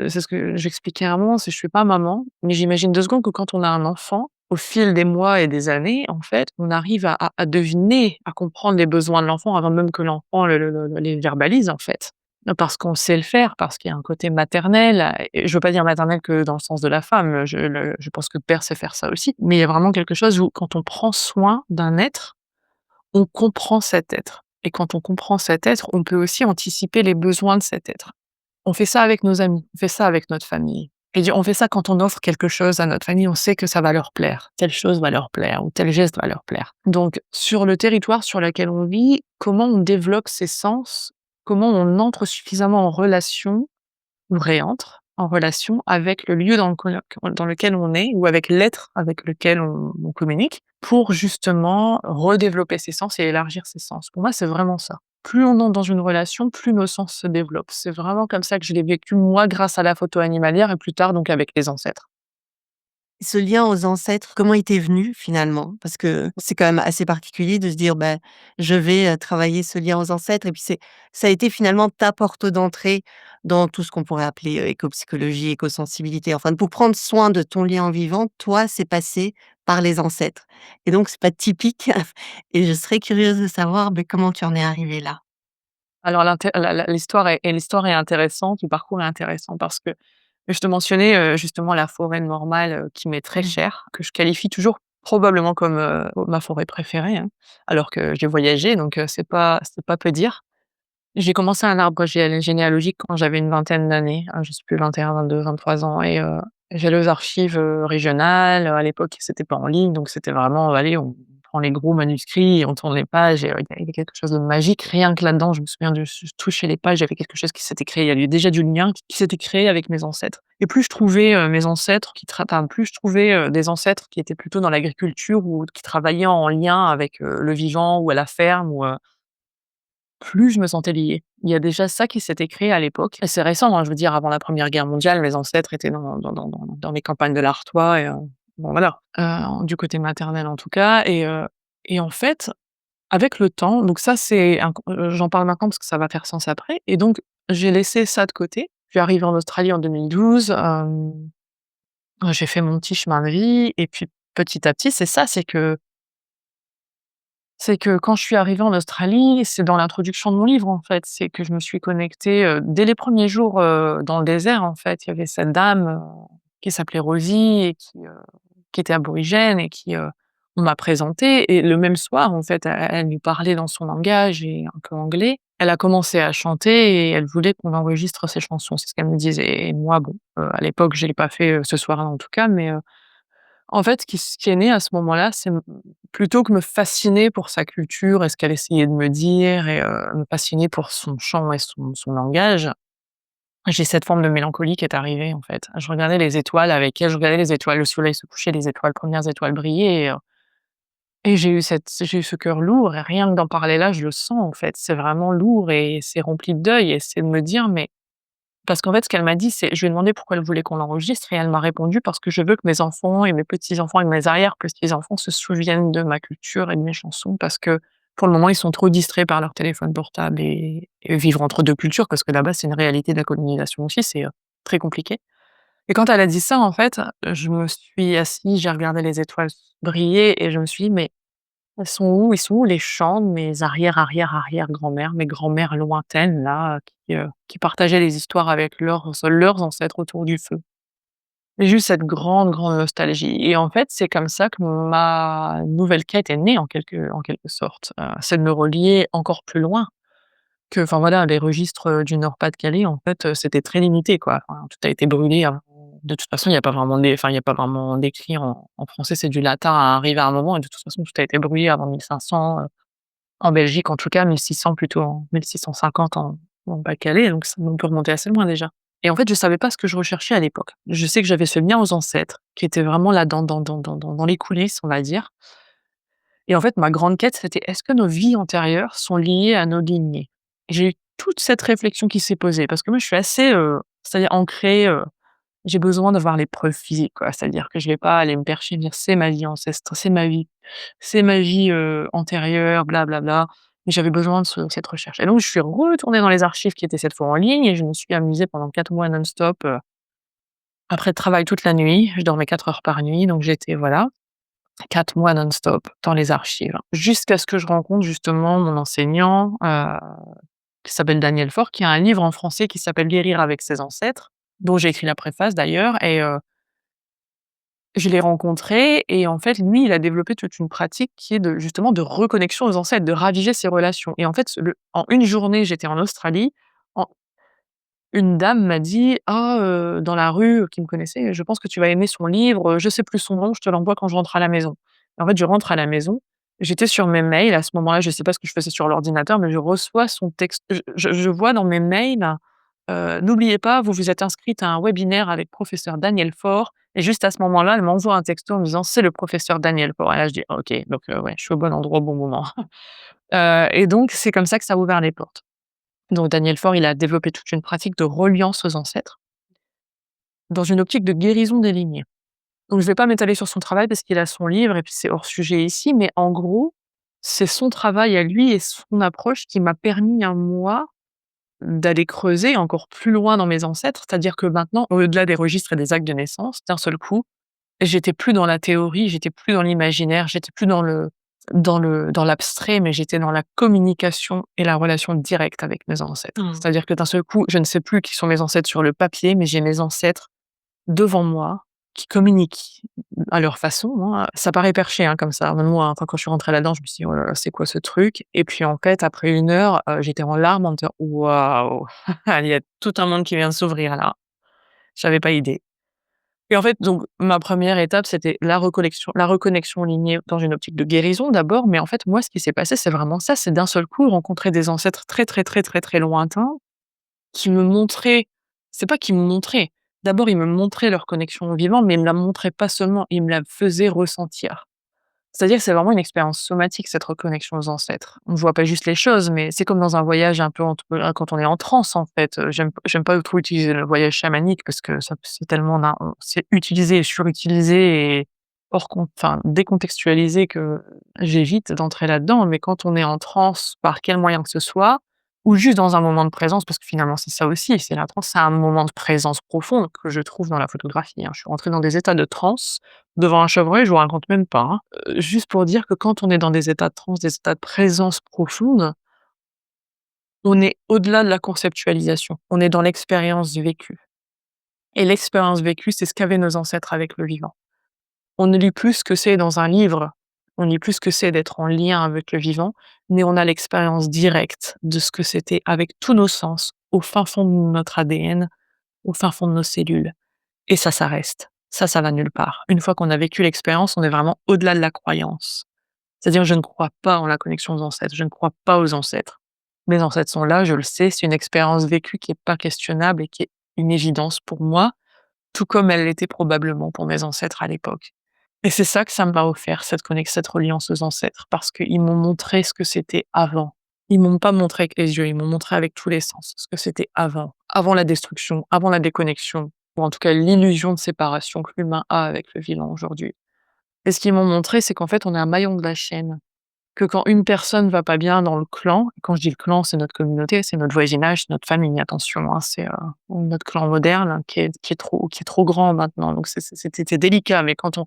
c'est ce que j'expliquais à un moment, c'est je suis pas maman, mais j'imagine 2 secondes que quand on a un enfant, au fil des mois et des années, en fait, on arrive à deviner, à comprendre les besoins de l'enfant avant même que l'enfant les verbalise, en fait. Parce qu'on sait le faire, parce qu'il y a un côté maternel, et je veux pas dire maternel que dans le sens de la femme, je pense que père sait faire ça aussi, mais il y a vraiment quelque chose où quand on prend soin d'un être, on comprend cet être et quand on comprend cet être, on peut aussi anticiper les besoins de cet être. On fait ça avec nos amis, on fait ça avec notre famille et on fait ça quand on offre quelque chose à notre famille, on sait que ça va leur plaire, telle chose va leur plaire ou tel geste va leur plaire. Donc sur le territoire sur lequel on vit, comment on développe ses sens? Comment on entre suffisamment en relation ou réentre en relation avec le lieu dans lequel on est ou avec l'être avec lequel on communique pour justement redévelopper ses sens et élargir ses sens. Pour moi, c'est vraiment ça. plus on entre dans une relation, plus nos sens se développent. C'est vraiment comme ça que je l'ai vécu, moi, grâce à la photo animalière et plus tard, donc avec les ancêtres. Ce lien aux ancêtres, comment il t'est venu finalement? Parce que c'est quand même assez particulier de se dire: «Bah, je vais, travailler ce lien aux ancêtres» et puis ça a été finalement ta porte d'entrée dans tout ce qu'on pourrait appeler, écopsychologie, écosensibilité. Enfin, pour prendre soin de ton lien vivant, toi, c'est passé par les ancêtres et donc c'est pas typique et je serais curieuse de savoir, beh, comment tu en es arrivée là? Alors l'histoire est intéressante, le parcours est intéressant parce que je te mentionnais, justement la forêt normale, qui m'est très Mmh. chère, que je qualifie toujours probablement comme, ma forêt préférée, hein, alors que j'ai voyagé donc c'est pas peu dire. J'ai commencé un arbre généalogique quand j'avais une vingtaine d'années, je sais plus 21, 22, 23 ans et j'allais aux archives, régionales. À l'époque, c'était pas en ligne, donc c'était vraiment, allez, on prend les gros manuscrits et on tourne les pages et il y a quelque chose de magique. Rien que là-dedans, je me souviens de toucher les pages, il y avait quelque chose qui s'était créé. Il y avait déjà du lien qui s'était créé avec mes ancêtres et plus je trouvais, mes ancêtres plus je trouvais, des ancêtres qui étaient plutôt dans l'agriculture ou qui travaillaient en lien avec, le vivant ou à la ferme ou plus je me sentais liée. Il y a déjà ça qui s'était créé à l'époque et c'est récent, hein, je veux dire avant la Première Guerre mondiale, mes ancêtres étaient dans les campagnes de l'Artois et bon voilà, du côté maternel en tout cas et en fait, avec le temps donc ça c'est un j'en parle maintenant parce que ça va faire sens après et donc j'ai laissé ça de côté. Je suis arrivée en Australie en 2012, j'ai fait mon petit chemin de vie et puis petit à petit, c'est que quand je suis arrivée en Australie, c'est dans l'introduction de mon livre, en fait, c'est que je me suis connectée, dès les premiers jours, dans le désert, en fait. Il y avait cette dame, qui s'appelait Rosie et qui était aborigène et on m'a présentée et le même soir, en fait, elle nous parlait dans son langage et un peu anglais. Elle a commencé à chanter et elle voulait qu'on enregistre ses chansons, c'est ce qu'elle me disait et moi, bon, à l'époque, je l'ai pas fait, ce soir-là, en tout cas, mais en fait, ce qui est né à ce moment-là, c'est plutôt que me fasciner pour sa culture et ce qu'elle essayait de me dire et me fasciner pour son chant et son langage, j'ai cette forme de mélancolie qui est arrivée, en fait. Je regardais les étoiles avec elle, je regardais les étoiles, le soleil se coucher, les étoiles, premières étoiles briller et j'ai eu ce cœur lourd et rien que d'en parler là, je le sens, en fait. C'est vraiment lourd et c'est rempli de deuil et c'est de me dire: «Mais» parce qu'en fait, ce qu'elle m'a dit, c'est je lui ai demandé pourquoi elle voulait qu'on l'enregistre et elle m'a répondu: «Parce que je veux que mes enfants et mes petits-enfants et mes arrière-petits-enfants se souviennent de ma culture et de mes chansons parce que, pour le moment, ils sont trop distraits par leur téléphone portable et vivre entre 2 cultures» parce que là-bas, c'est une réalité de la colonisation aussi, c'est, très compliqué et quand elle a dit ça, en fait, je me suis assise, j'ai regardé les étoiles briller et je me suis dit: «Mais elles sont où? Ils sont où les chants de mes arrière-arrière-arrière-grand-mères, mes grand-mères lointaines là, qui partageaient les histoires avec leurs ancêtres autour du feu?» Et j'ai eu cette grande, grande nostalgie et en fait, c'est comme ça que ma nouvelle quête est née en quelque sorte, c'est de me relier encore plus loin que enfin voilà, les registres, du Nord-Pas-de-Calais en fait, c'était très limité quoi. Enfin, tout a été brûlé avant. De toute façon, il y a pas vraiment d'écrit en français, c'est du latin arrivé à un moment et de toute façon, tout a été brûlé avant 1500, en Belgique en tout cas, 1600 plutôt, en 1650 en Pas-de-Calais, donc ça on peut remonter assez loin déjà. Et en fait, je savais pas ce que je recherchais à l'époque. Je sais que j'avais ce lien aux ancêtres qui était vraiment là dans les coulisses, on va dire. Et en fait, ma grande quête, c'était: «Est-ce que nos vies antérieures sont liées à nos lignées?» Et j'ai eu toute cette réflexion qui s'est posée parce que moi, je suis assez, c'est-à-dire ancrée, j'ai besoin d'avoir les preuves physiques, quoi. C'est-à-dire que je vais pas aller me percher, dire: «C'est ma vie ancestre c'est ma vie, antérieure, bla bla bla». Mais j'avais besoin de cette recherche et donc je suis retournée dans les archives qui étaient cette fois en ligne et je me suis amusée pendant 4 mois non-stop, après le travail toute la nuit. Je dormais 4 heures par nuit, donc j'étais voilà, 4 mois non-stop dans les archives. Jusqu'à ce que je rencontre justement mon enseignant, qui s'appelle Daniel Faure, qui a un livre en français qui s'appelle «Guérir avec ses ancêtres», dont j'ai écrit la préface d'ailleurs et je l'ai rencontré et en fait, lui, il a développé toute une pratique qui est de justement de reconnexion aux ancêtres, de raviver ses relations et en fait, en une journée, j'étais en Australie, en une dame m'a dit: «Ah, dans la rue, qui me connaissait: «Je pense que tu vas aimer son livre, je sais plus son nom, je te l'envoie quand je rentre à la maison». Et en fait, je rentre à la maison, j'étais sur mes mails à ce moment-là, je sais pas ce que je faisais sur l'ordinateur, mais je reçois son texte je vois dans mes mails, «N'oubliez pas, vous vous êtes inscrite à un webinaire avec professeur Daniel Faure Et juste à ce moment-là, elle m'envoie un texto en me disant: «C'est le professeur Daniel Faure». Et là, je dis: «OK, donc ouais, je suis au bon endroit au bon moment». Et donc c'est comme ça que ça a ouvert les portes. Donc Daniel Faure, il a développé toute une pratique de reliance aux ancêtres, dans une optique de guérison des lignées. Donc je vais pas m'étaler sur son travail parce qu'il a son livre et puis c'est hors sujet ici, mais en gros, c'est son travail à lui et son approche qui m'a permis à moi d'aller creuser encore plus loin dans mes ancêtres. C'est-à-dire que maintenant, au-delà des registres et des actes de naissance, d'un seul coup, j'étais plus dans la théorie, j'étais plus dans l'imaginaire, j'étais plus dans l'abstrait, mais j'étais dans la communication et la relation directe avec mes ancêtres. Mmh. C'est-à-dire que d'un seul coup, je ne sais plus qui sont mes ancêtres sur le papier, mais j'ai mes ancêtres devant moi, qui communiquent à leur façon, hein. Ça paraît perché, hein, comme ça. Même moi, enfin, quand je suis rentrée là-dedans, je me suis dit: «Oh là là, c'est quoi ce truc?» Et puis, en fait, après 1 heure, j'étais en larmes en me disant: «Waouh! Il y a tout un monde qui vient de s'ouvrir là». J'avais pas idée. Et en fait, donc ma première étape, c'était la reconnexion lignée dans une optique de guérison d'abord, mais en fait, moi, ce qui s'est passé, c'est vraiment ça, c'est d'un seul coup rencontrer des ancêtres très, très, très, très, très lointains qui me montraient c'est pas qu'ils me montraient, d'abord, ils me montraient leur connexion au vivant, mais ils me la montraient pas seulement, ils me la faisaient ressentir. C'est-à-dire que c'est vraiment une expérience somatique, cette reconnexion aux ancêtres. On voit pas juste les choses, mais c'est comme dans un voyage un peu entre quand on est en transe, en fait. J'aime pas trop utiliser le voyage chamanique parce que ça c'est tellement c'est utilisé et surutilisé et décontextualisé que j'évite d'entrer là-dedans. Mais quand on est en transe, par quel moyen que ce soit, ou juste dans un moment de présence, parce que finalement c'est ça aussi, c'est la transe, c'est un moment de présence profonde que je trouve dans la photographie, hein. Je suis rentrée dans des états de transe devant un chevreuil, je vous raconte même pas, hein. Juste pour dire que quand on est dans des états de transe, des états de présence profonde, on est au-delà de la conceptualisation. On est dans l'expérience du vécu. Et l'expérience vécue, c'est ce qu'avaient nos ancêtres avec le vivant. On ne lit plus ce que c'est dans un livre, on ne lit plus ce que c'est d'être en lien avec le vivant, mais on a l'expérience directe de ce que c'était avec tous nos sens, au fin fond de notre ADN, au fin fond de nos cellules. Et ça reste. Ça va nulle part. Une fois qu'on a vécu l'expérience, on est vraiment au-delà de la croyance. C'est-à-dire, je ne crois pas en la connexion aux ancêtres, je ne crois pas aux ancêtres. Mes ancêtres sont là, je le sais, c'est une expérience vécue qui est pas questionnable et qui est une évidence pour moi, tout comme elle l'était probablement pour mes ancêtres à l'époque. Et c'est ça que ça m'a offert, cette reliance aux ancêtres, parce qu'ils m'ont montré ce que c'était avant. Ils m'ont pas montré avec les yeux, ils m'ont montré avec tous les sens ce que c'était avant. Avant la destruction, avant la déconnexion, ou en tout cas l'illusion de séparation que l'humain a avec le vivant aujourd'hui. Et ce qu'ils m'ont montré, c'est qu'en fait, on est un maillon de la chaîne. Que quand une personne va pas bien dans le clan, et quand je dis le clan, c'est notre communauté, c'est notre voisinage, c'est notre famille, attention, hein, c'est, notre clan moderne qui est trop grand maintenant, donc c'était délicat, mais quand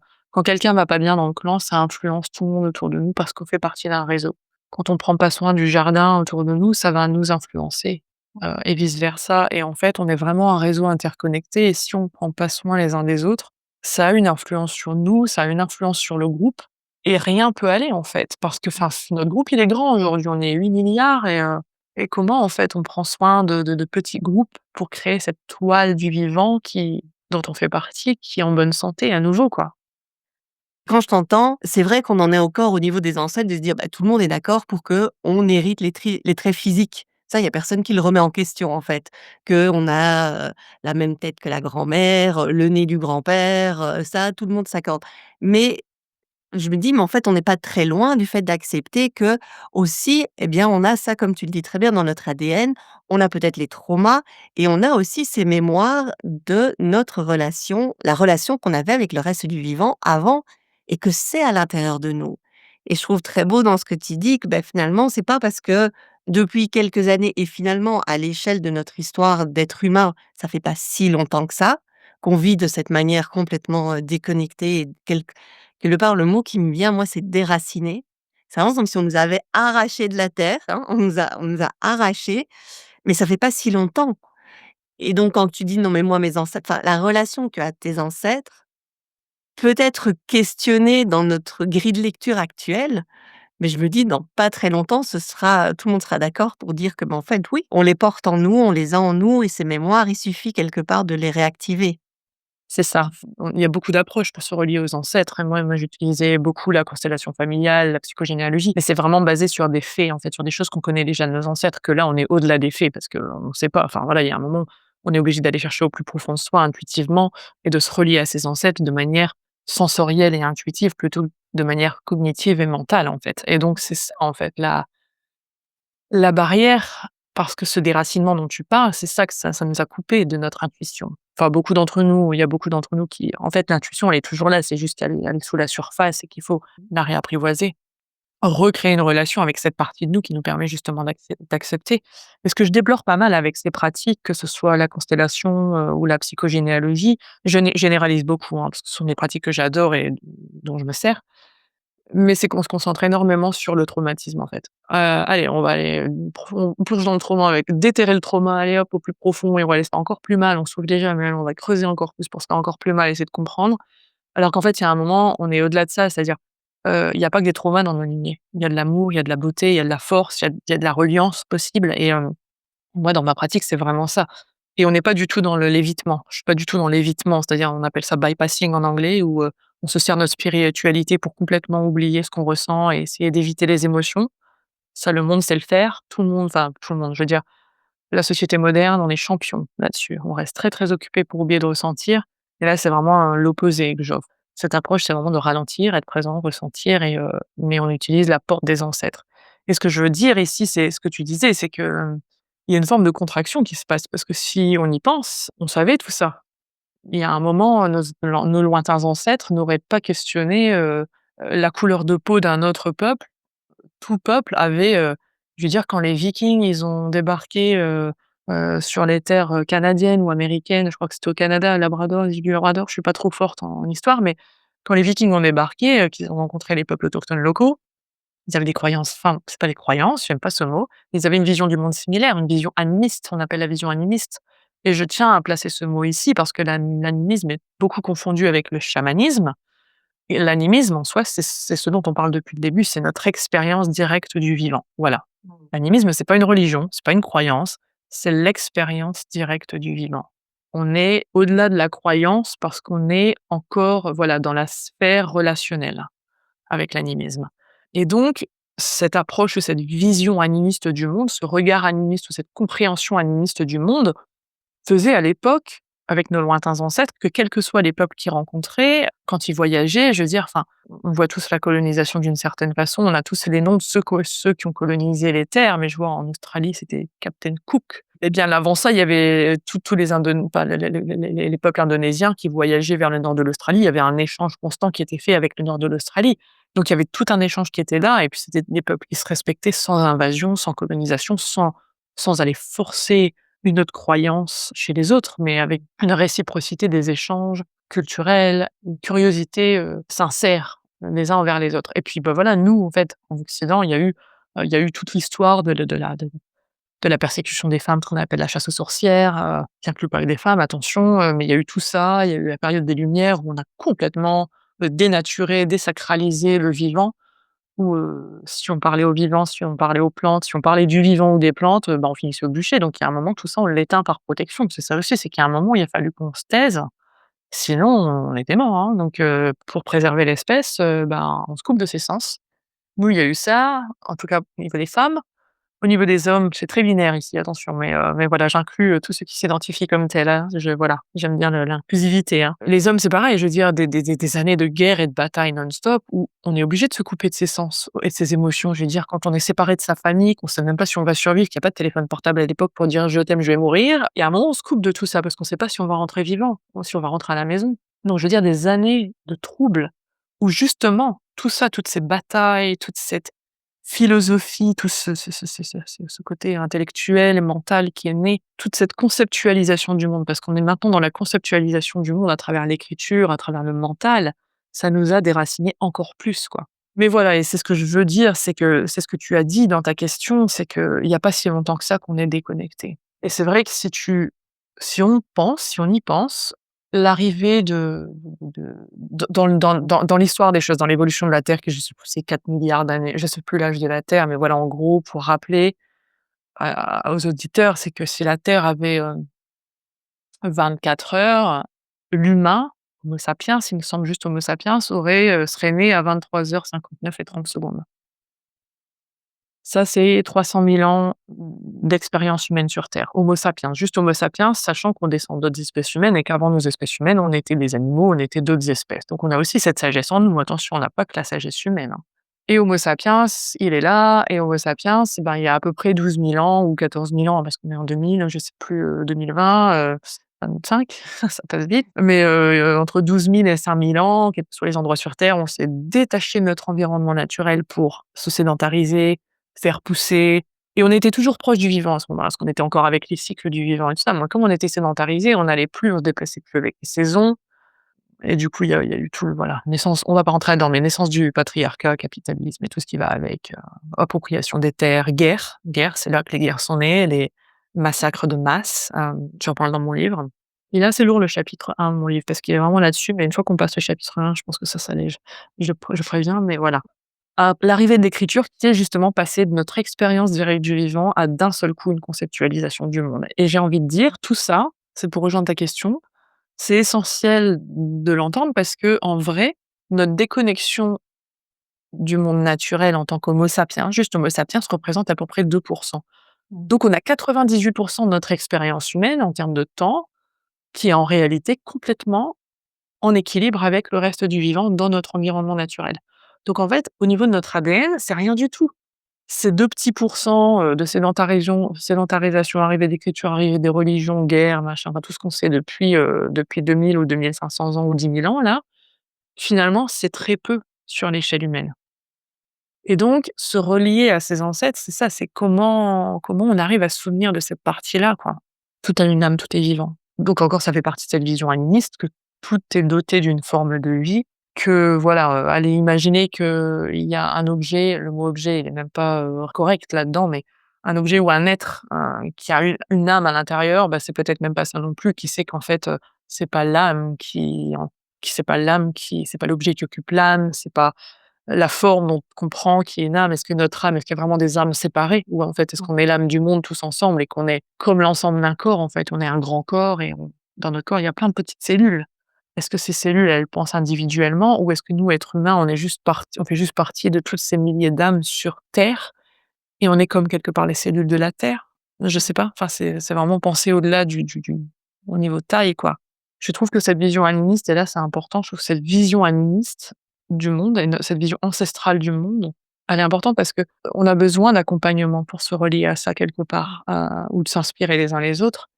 quelqu'un va pas bien dans le clan, ça influence tout le monde autour de nous parce qu'on fait partie d'un réseau. Quand on prend pas soin du jardin autour de nous, ça va nous influencer, et vice versa, et en fait, on est vraiment un réseau interconnecté et si on prend pas soin les uns des autres, ça a une influence sur nous, ça a une influence sur le groupe et rien peut aller, en fait, parce que, enfin, notre groupe, il est grand aujourd'hui, on est 8 milliards et comment, en fait, on prend soin de petits groupes pour créer cette toile du vivant dont on fait partie, qui est en bonne santé à nouveau, quoi. Quand je t'entends, c'est vrai qu'on en est encore au niveau des ancêtres de se dire, bah, tout le monde est d'accord pour que on hérite les traits physiques. Ça, il y a personne qui le remet en question, en fait. Qu'on a, la même tête que la grand-mère, le nez du grand-père, ça, tout le monde s'accorde. Mais je me dis: «Mais en fait, on n'est pas très loin du fait d'accepter que aussi, eh bien, on a ça, comme tu le dis très bien, dans notre ADN. On a peut-être les traumas et on a aussi ces mémoires de notre relation, la relation qu'on avait avec le reste du vivant avant et que c'est à l'intérieur de nous». Et je trouve très beau dans ce que tu dis que, finalement, c'est pas parce que depuis quelques années et finalement à l'échelle de notre histoire d'être humain, ça fait pas si longtemps que ça, qu'on vit de cette manière complètement, déconnectée et quelque part, le mot qui me vient, moi, c'est «déraciné». C'est vraiment comme si on nous avait arrachés de la terre, hein, on nous a arrachés, mais ça fait pas si longtemps et donc quand tu dis: «Non, mais moi, mes ancêtres», enfin, la relation que tu as tes ancêtres peut être questionnée dans notre grille de lecture actuelle, mais je me dis dans pas très longtemps, tout le monde sera d'accord pour dire que, en fait, oui, on les porte en nous, on les a en nous et ces mémoires, il suffit quelque part de les réactiver. C'est ça. Il y a beaucoup d'approches pour se relier aux ancêtres et moi j'utilisais beaucoup la constellation familiale, la psychogénéalogie, mais c'est vraiment basé sur des faits, en fait, sur des choses qu'on connaît déjà de nos ancêtres, que là, on est au-delà des faits parce qu'on ne sait pas. Enfin voilà, il y a un moment, on est obligé d'aller chercher au plus profond de soi intuitivement et de se relier à ses ancêtres de manière sensorielle et intuitive plutôt que de manière cognitive et mentale, en fait. Et donc c'est ça, en fait, la barrière, parce que ce déracinement dont tu parles, c'est ça que ça nous a coupés de notre intuition. Enfin, il y a beaucoup d'entre nous qui en fait, l'intuition, elle est toujours là, c'est juste qu'elle est sous la surface et qu'il faut la réapprivoiser. Recréer une relation avec cette partie de nous qui nous permet justement d'accepter. Mais ce que je déplore pas mal avec ces pratiques, que ce soit la constellation, ou la psychogénéalogie, je généralise beaucoup, hein, parce que ce sont des pratiques que j'adore et dont je me sers, mais c'est qu'on se concentre énormément sur le traumatisme, en fait. Allez, on va aller, on plonge dans le trauma avec déterrer le trauma, allez hop, au plus profond et on va aller se faire encore plus mal, on souffre déjà, mais on va creuser encore plus pour se faire encore plus mal, essayer de comprendre. Alors qu'en fait, il y a un moment, on est au-delà de ça, c'est-à-dire, il y a pas que des traumas dans nos lignées. Il y a de l'amour, il y a de la beauté, il y a de la force, il y a de la reliance possible et moi, dans ma pratique, c'est vraiment ça et on n'est pas du tout dans l'évitement. Je suis pas du tout dans l'évitement, c'est-à-dire, on appelle ça bypassing en anglais où, on se sert de notre spiritualité pour complètement oublier ce qu'on ressent et essayer d'éviter les émotions. Ça, le monde sait le faire. Tout le monde, je veux dire, la société moderne, on est champion là-dessus. On reste très, très occupé pour oublier de ressentir et là, c'est vraiment, l'opposé que j'offre. Cette approche, c'est vraiment de ralentir, être présent, ressentir mais on utilise la porte des ancêtres et ce que je veux dire ici, c'est ce que tu disais, c'est que, il y a une forme de contraction qui se passe parce que si on y pense, on savait tout ça. Il y a un moment, nos lointains ancêtres n'auraient pas questionné, la couleur de peau d'un autre peuple. Tout peuple avait, je veux dire quand les Vikings, ils ont débarqué, sur les terres, canadiennes ou américaines, je crois que c'était au Canada, à Labrador, les îles du Labrador, je suis pas trop forte en histoire, mais quand les Vikings ont débarqué, qu'ils ont rencontré les peuples autochtones locaux, ils avaient des croyances, enfin, c'est pas des croyances, j'aime pas ce mot, ils avaient une vision du monde similaire, une vision animiste, on appelle la vision animiste et je tiens à placer ce mot ici parce que l'animisme est beaucoup confondu avec le chamanisme et l'animisme en soi, c'est ce dont on parle depuis le début, c'est notre expérience directe du vivant, voilà. L'animisme, c'est pas une religion, c'est pas une croyance, c'est l'expérience directe du vivant. On est au-delà de la croyance parce qu'on est encore, voilà, dans la sphère relationnelle avec l'animisme et donc cette approche, cette vision animiste du monde, ce regard animiste ou cette compréhension animiste du monde faisait à l'époque, avec nos lointains ancêtres, que quels que soient les peuples qu'ils rencontraient, quand ils voyageaient, je veux dire, enfin, on voit tous la colonisation d'une certaine façon, on a tous les noms de ceux qui ont colonisé les terres, mais je vois en Australie, c'était Captain Cook. Eh bien, avant ça, il y avait tous les pas les peuples indonésiens qui voyageaient vers le nord de l'Australie. Il y avait un échange constant qui était fait avec le nord de l'Australie. Donc, il y avait tout un échange qui était là, et puis c'était des peuples qui se respectaient sans invasion, sans colonisation, sans aller forcer une autre croyance chez les autres, mais avec une réciprocité des échanges culturels, une curiosité, sincère les uns envers les autres. Et puis, bah, voilà, nous, en fait, en Occident, il y a eu toute l'histoire de la persécution des femmes, ce qu'on appelle la chasse aux sorcières, qui inclut pas que des femmes, attention, mais il y a eu tout ça. Il y a eu la période des Lumières où on a complètement, dénaturé, désacralisé le vivant où, si on parlait aux vivants, si on parlait aux plantes, si on parlait du vivant ou des plantes, bah, on finissait au bûcher. Donc il y a un moment, tout ça, on l'éteint par protection. C'est ça aussi, c'est qu'il y a un moment, il a fallu qu'on se taise, sinon on était mort, hein. Donc pour préserver l'espèce, ben, on se coupe de ses sens. Nous, il y a eu ça, en tout cas au niveau des femmes. Au niveau des hommes, c'est très binaire ici, attention, mais voilà, j'inclus, tous ceux qui s'identifient comme tels, hein. Voilà, j'aime bien l'inclusivité, hein. Les hommes, c'est pareil, je veux dire des années de guerre et de bataille non-stop où on est obligé de se couper de ses sens et de ses émotions. Je veux dire, quand on est séparé de sa famille, qu'on sait même pas si on va survivre, qu'il y a pas de téléphone portable à l'époque pour dire: «Je t'aime, je vais mourir», il y a un moment, on se coupe de tout ça parce qu'on sait pas si on va rentrer vivant ou si on va rentrer à la maison. Donc je veux dire des années de troubles où justement tout ça, toutes ces batailles, toute cette philosophie, tout ce côté intellectuel et mental qui est né, toute cette conceptualisation du monde, parce qu'on est maintenant dans la conceptualisation du monde à travers l'écriture, à travers le mental, ça nous a déracinés encore plus, quoi. Mais voilà et c'est ce que je veux dire, c'est que c'est ce que tu as dit dans ta question, c'est qu'il y a pas si longtemps que ça qu'on est déconnecté. Et c'est vrai que si on y pense, l'arrivée dans l'histoire des choses, dans l'évolution de la Terre qui je sais plus c'est 4 milliards d'années, je sais plus l'âge de la Terre, mais voilà en gros pour rappeler aux auditeurs, c'est que si la Terre avait, 24 heures, l'humain, Homo sapiens, il me semble juste Homo sapiens serait né à 23h59 et 30 secondes. Ça, c'est 300 000 ans d'expérience humaine sur Terre. Homo sapiens, juste Homo sapiens, sachant qu'on descend d'autres espèces humaines et qu'avant nos espèces humaines, on était des animaux, on était d'autres espèces. Donc on a aussi cette sagesse en nous. Attention, on n'a pas que la sagesse humaine, hein. Et Homo sapiens, il est là, et Homo sapiens, ben, il y a à peu près 12 000 ans ou 14 000 ans, parce qu'on est en 2000, je sais plus, 2020, 25, ça passe vite. Mais entre 12 000 et 5 000 ans, quels que soient les endroits sur Terre, on s'est détaché de notre environnement naturel pour se sédentariser, faire pousser. Et on était toujours proche du vivant à ce moment-là, parce qu'on était encore avec les cycles du vivant et tout ça. Mais comme on était sédentarisés, on n'allait plus, on se déplaçait plus avec les saisons. Et du coup, il y a eu tout le voilà, naissance, on va pas rentrer là-dedans, mais naissance du patriarcat, capitalisme et tout ce qui va avec, appropriation des terres, guerre, c'est là que les guerres sont nées, les massacres de masse, j'en parle dans mon livre. Il est assez lourd le chapitre 1 de mon livre parce qu'il est vraiment là-dessus, mais une fois qu'on passe le chapitre 1, je pense que ça s'allège. Je préviens, mais voilà. À l'arrivée de l'écriture qui est justement passer de notre expérience directe du vivant à d'un seul coup une conceptualisation du monde. Et j'ai envie de dire, tout ça, c'est pour rejoindre ta question, c'est essentiel de l'entendre parce que en vrai, notre déconnexion du monde naturel en tant qu'Homo sapiens, juste Homo sapiens, représente à peu près 2. Donc on a 98 de notre expérience humaine en termes de temps, qui est en réalité complètement en équilibre avec le reste du vivant dans notre environnement naturel. Donc en fait, au niveau de notre ADN, c'est rien du tout. Ces 2 petits pourcents, de sédentarisation, arrivée d'écriture, arrivée des religions, guerre, machin, enfin tout ce qu'on sait depuis 2000 ou 2500 ans ou 10 000 ans là, finalement, c'est très peu sur l'échelle humaine. Et donc se relier à ses ancêtres, c'est ça, c'est comment on arrive à se souvenir de cette partie-là, quoi. Tout a une âme, tout est vivant. Donc encore, ça fait partie de cette vision animiste que tout est doté d'une forme de vie, que voilà, aller imaginer qu'il y a un objet, le mot objet, il est même pas, correct là-dedans, mais un objet ou un être, qui a une âme à l'intérieur, bah, c'est peut-être même pas ça non plus, qui sait qu'en fait, c'est pas l'âme c'est pas l'objet qui occupe l'âme, c'est pas la forme dont qu'on prend qui est une âme. Est-ce que notre âme, est-ce qu'il y a vraiment des âmes séparées? Ou en fait, est-ce qu'on est l'âme du monde tous ensemble et qu'on est comme l'ensemble d'un corps, en fait? On est un grand corps et dans notre corps, il y a plein de petites cellules. Est-ce que ces cellules, elles pensent individuellement ou est-ce que nous, êtres humains, on fait juste partie de toutes ces milliers d'âmes sur Terre et on est comme quelque part les cellules de la Terre? Je sais pas. Enfin, c'est vraiment penser au-delà du au niveau taille, quoi. Je trouve que cette vision animiste et là, c'est important, je trouve que cette vision animiste du monde et cette vision ancestrale du monde, elle est importante parce que on a besoin d'accompagnement pour se relier à ça quelque part, ou de s'inspirer les uns les autres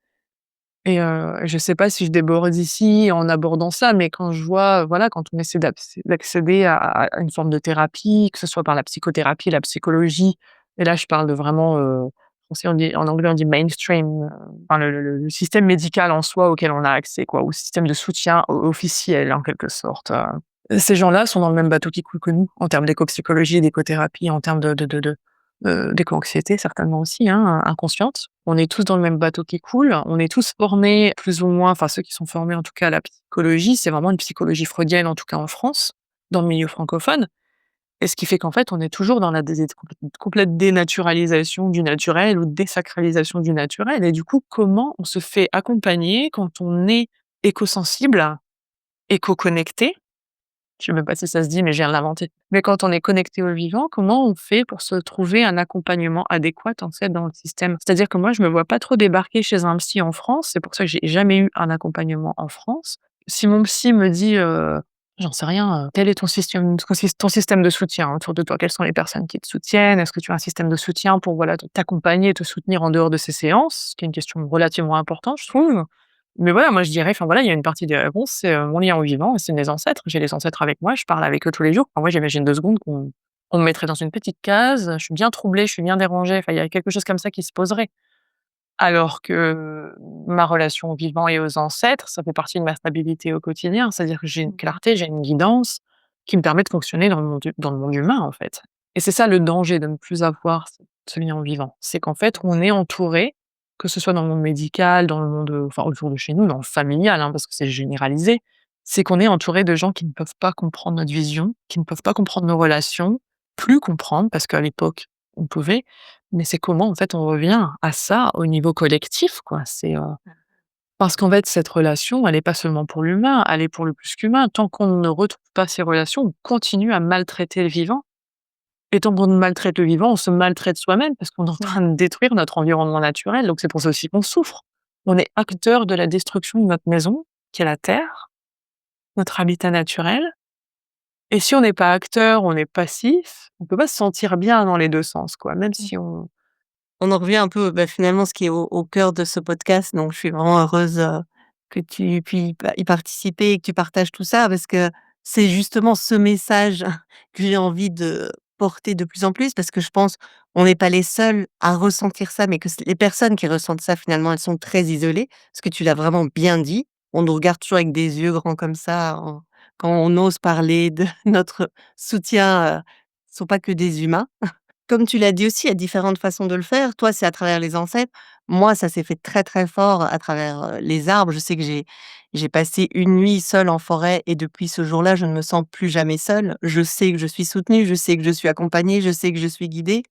et je sais pas si je déborde ici en abordant ça, mais quand je vois, voilà, quand on essaie d'accéder à une forme de thérapie, que ce soit par la psychothérapie, la psychologie et là je parle de vraiment, français on dit en anglais on dit mainstream, enfin le système médical en soi auquel on a accès quoi, ou système de soutien officiel en quelque sorte, ces gens-là sont dans le même bateau qui coule que nous, en termes d'éco-psychologie, d'écothérapie, en termes d'éco-anxiété certainement aussi, hein, inconsciente. On est tous dans le même bateau qui coule, on est tous formés plus ou moins, enfin ceux qui sont formés en tout cas à la psychologie, c'est vraiment une psychologie freudienne, en tout cas en France, dans le milieu francophone et ce qui fait qu'en fait, on est toujours dans la complète dénaturalisation du naturel ou désacralisation du naturel et du coup, comment on se fait accompagner quand on est éco-sensible, éco-connecté? Je sais même pas si ça se dit, mais je viens de l'inventer. Mais quand on est connecté au vivant, comment on fait pour se trouver un accompagnement adéquat, en fait, dans le système? C'est-à-dire que moi, je me vois pas trop débarquer chez un psy en France, c'est pour ça que j'ai jamais eu un accompagnement en France. Si mon psy me dit, j'en sais rien, quel est ton système de soutien autour de toi? Quelles sont les personnes qui te soutiennent? Est-ce que tu as un système de soutien pour, voilà, t'accompagner, te soutenir en dehors de ces séances? Ce qui est une question relativement importante, je trouve. Mais voilà, moi je dirais, enfin voilà, il y a une partie des réponses, c'est, mon lien au vivant, c'est mes ancêtres. J'ai les ancêtres avec moi, je parle avec eux tous les jours. En vrai, j'imagine 2 secondes qu'on me mettrait dans une petite case, je suis bien troublée, je suis bien dérangée, enfin il y a quelque chose comme ça qui se poserait. Alors que ma relation au vivant et aux ancêtres, ça fait partie de ma stabilité au quotidien. C'est-à-dire que j'ai une clarté, j'ai une guidance qui me permet de fonctionner dans le monde humain, en fait. Et c'est ça le danger de ne plus avoir ce lien au vivant. C'est qu'en fait, on est entouré, que ce soit dans le monde médical, dans le monde, enfin autour de chez nous, dans le familial, hein, parce que c'est généralisé, c'est qu'on est entouré de gens qui ne peuvent pas comprendre notre vision, qui ne peuvent pas comprendre nos relations, plus comprendre, parce qu'à l'époque, on pouvait, mais c'est comment, en fait, on revient à ça au niveau collectif, quoi. Parce qu'en fait, cette relation, elle est pas seulement pour l'humain, elle est pour le plus qu'humain. Tant qu'on ne retrouve pas ces relations, on continue à maltraiter le vivant Et tant qu'on maltraite le vivant, on se maltraite soi-même parce qu'on est en Mmh. train de détruire notre environnement naturel, donc c'est pour ça aussi qu'on souffre. On est acteur de la destruction de notre maison, qui est la terre, notre habitat naturel, et si on n'est pas acteur, on est passif, on peut pas se sentir bien dans les 2 sens, quoi, même si on On en revient un peu, bah, finalement, ce qui est au cœur de ce podcast, donc je suis vraiment heureuse, que tu puisses y participer et que tu partages tout ça parce que c'est justement ce message que j'ai envie de porter de plus en plus parce que je pense, on n'est pas les seuls à ressentir ça, mais que les personnes qui ressentent ça, finalement, elles sont très isolées. Parce que tu l'as vraiment bien dit, on nous regarde toujours avec des yeux grands comme ça quand on ose parler de notre soutien, ce sont pas que des humains. Comme tu l'as dit aussi, il y a différentes façons de le faire. Toi, c'est à travers les ancêtres. Moi, ça s'est fait très, très fort à travers, les arbres. Je sais que j'ai passé une nuit seule en forêt et depuis ce jour-là, je ne me sens plus jamais seule. Je sais que je suis soutenue, je sais que je suis accompagnée, je sais que je suis guidée.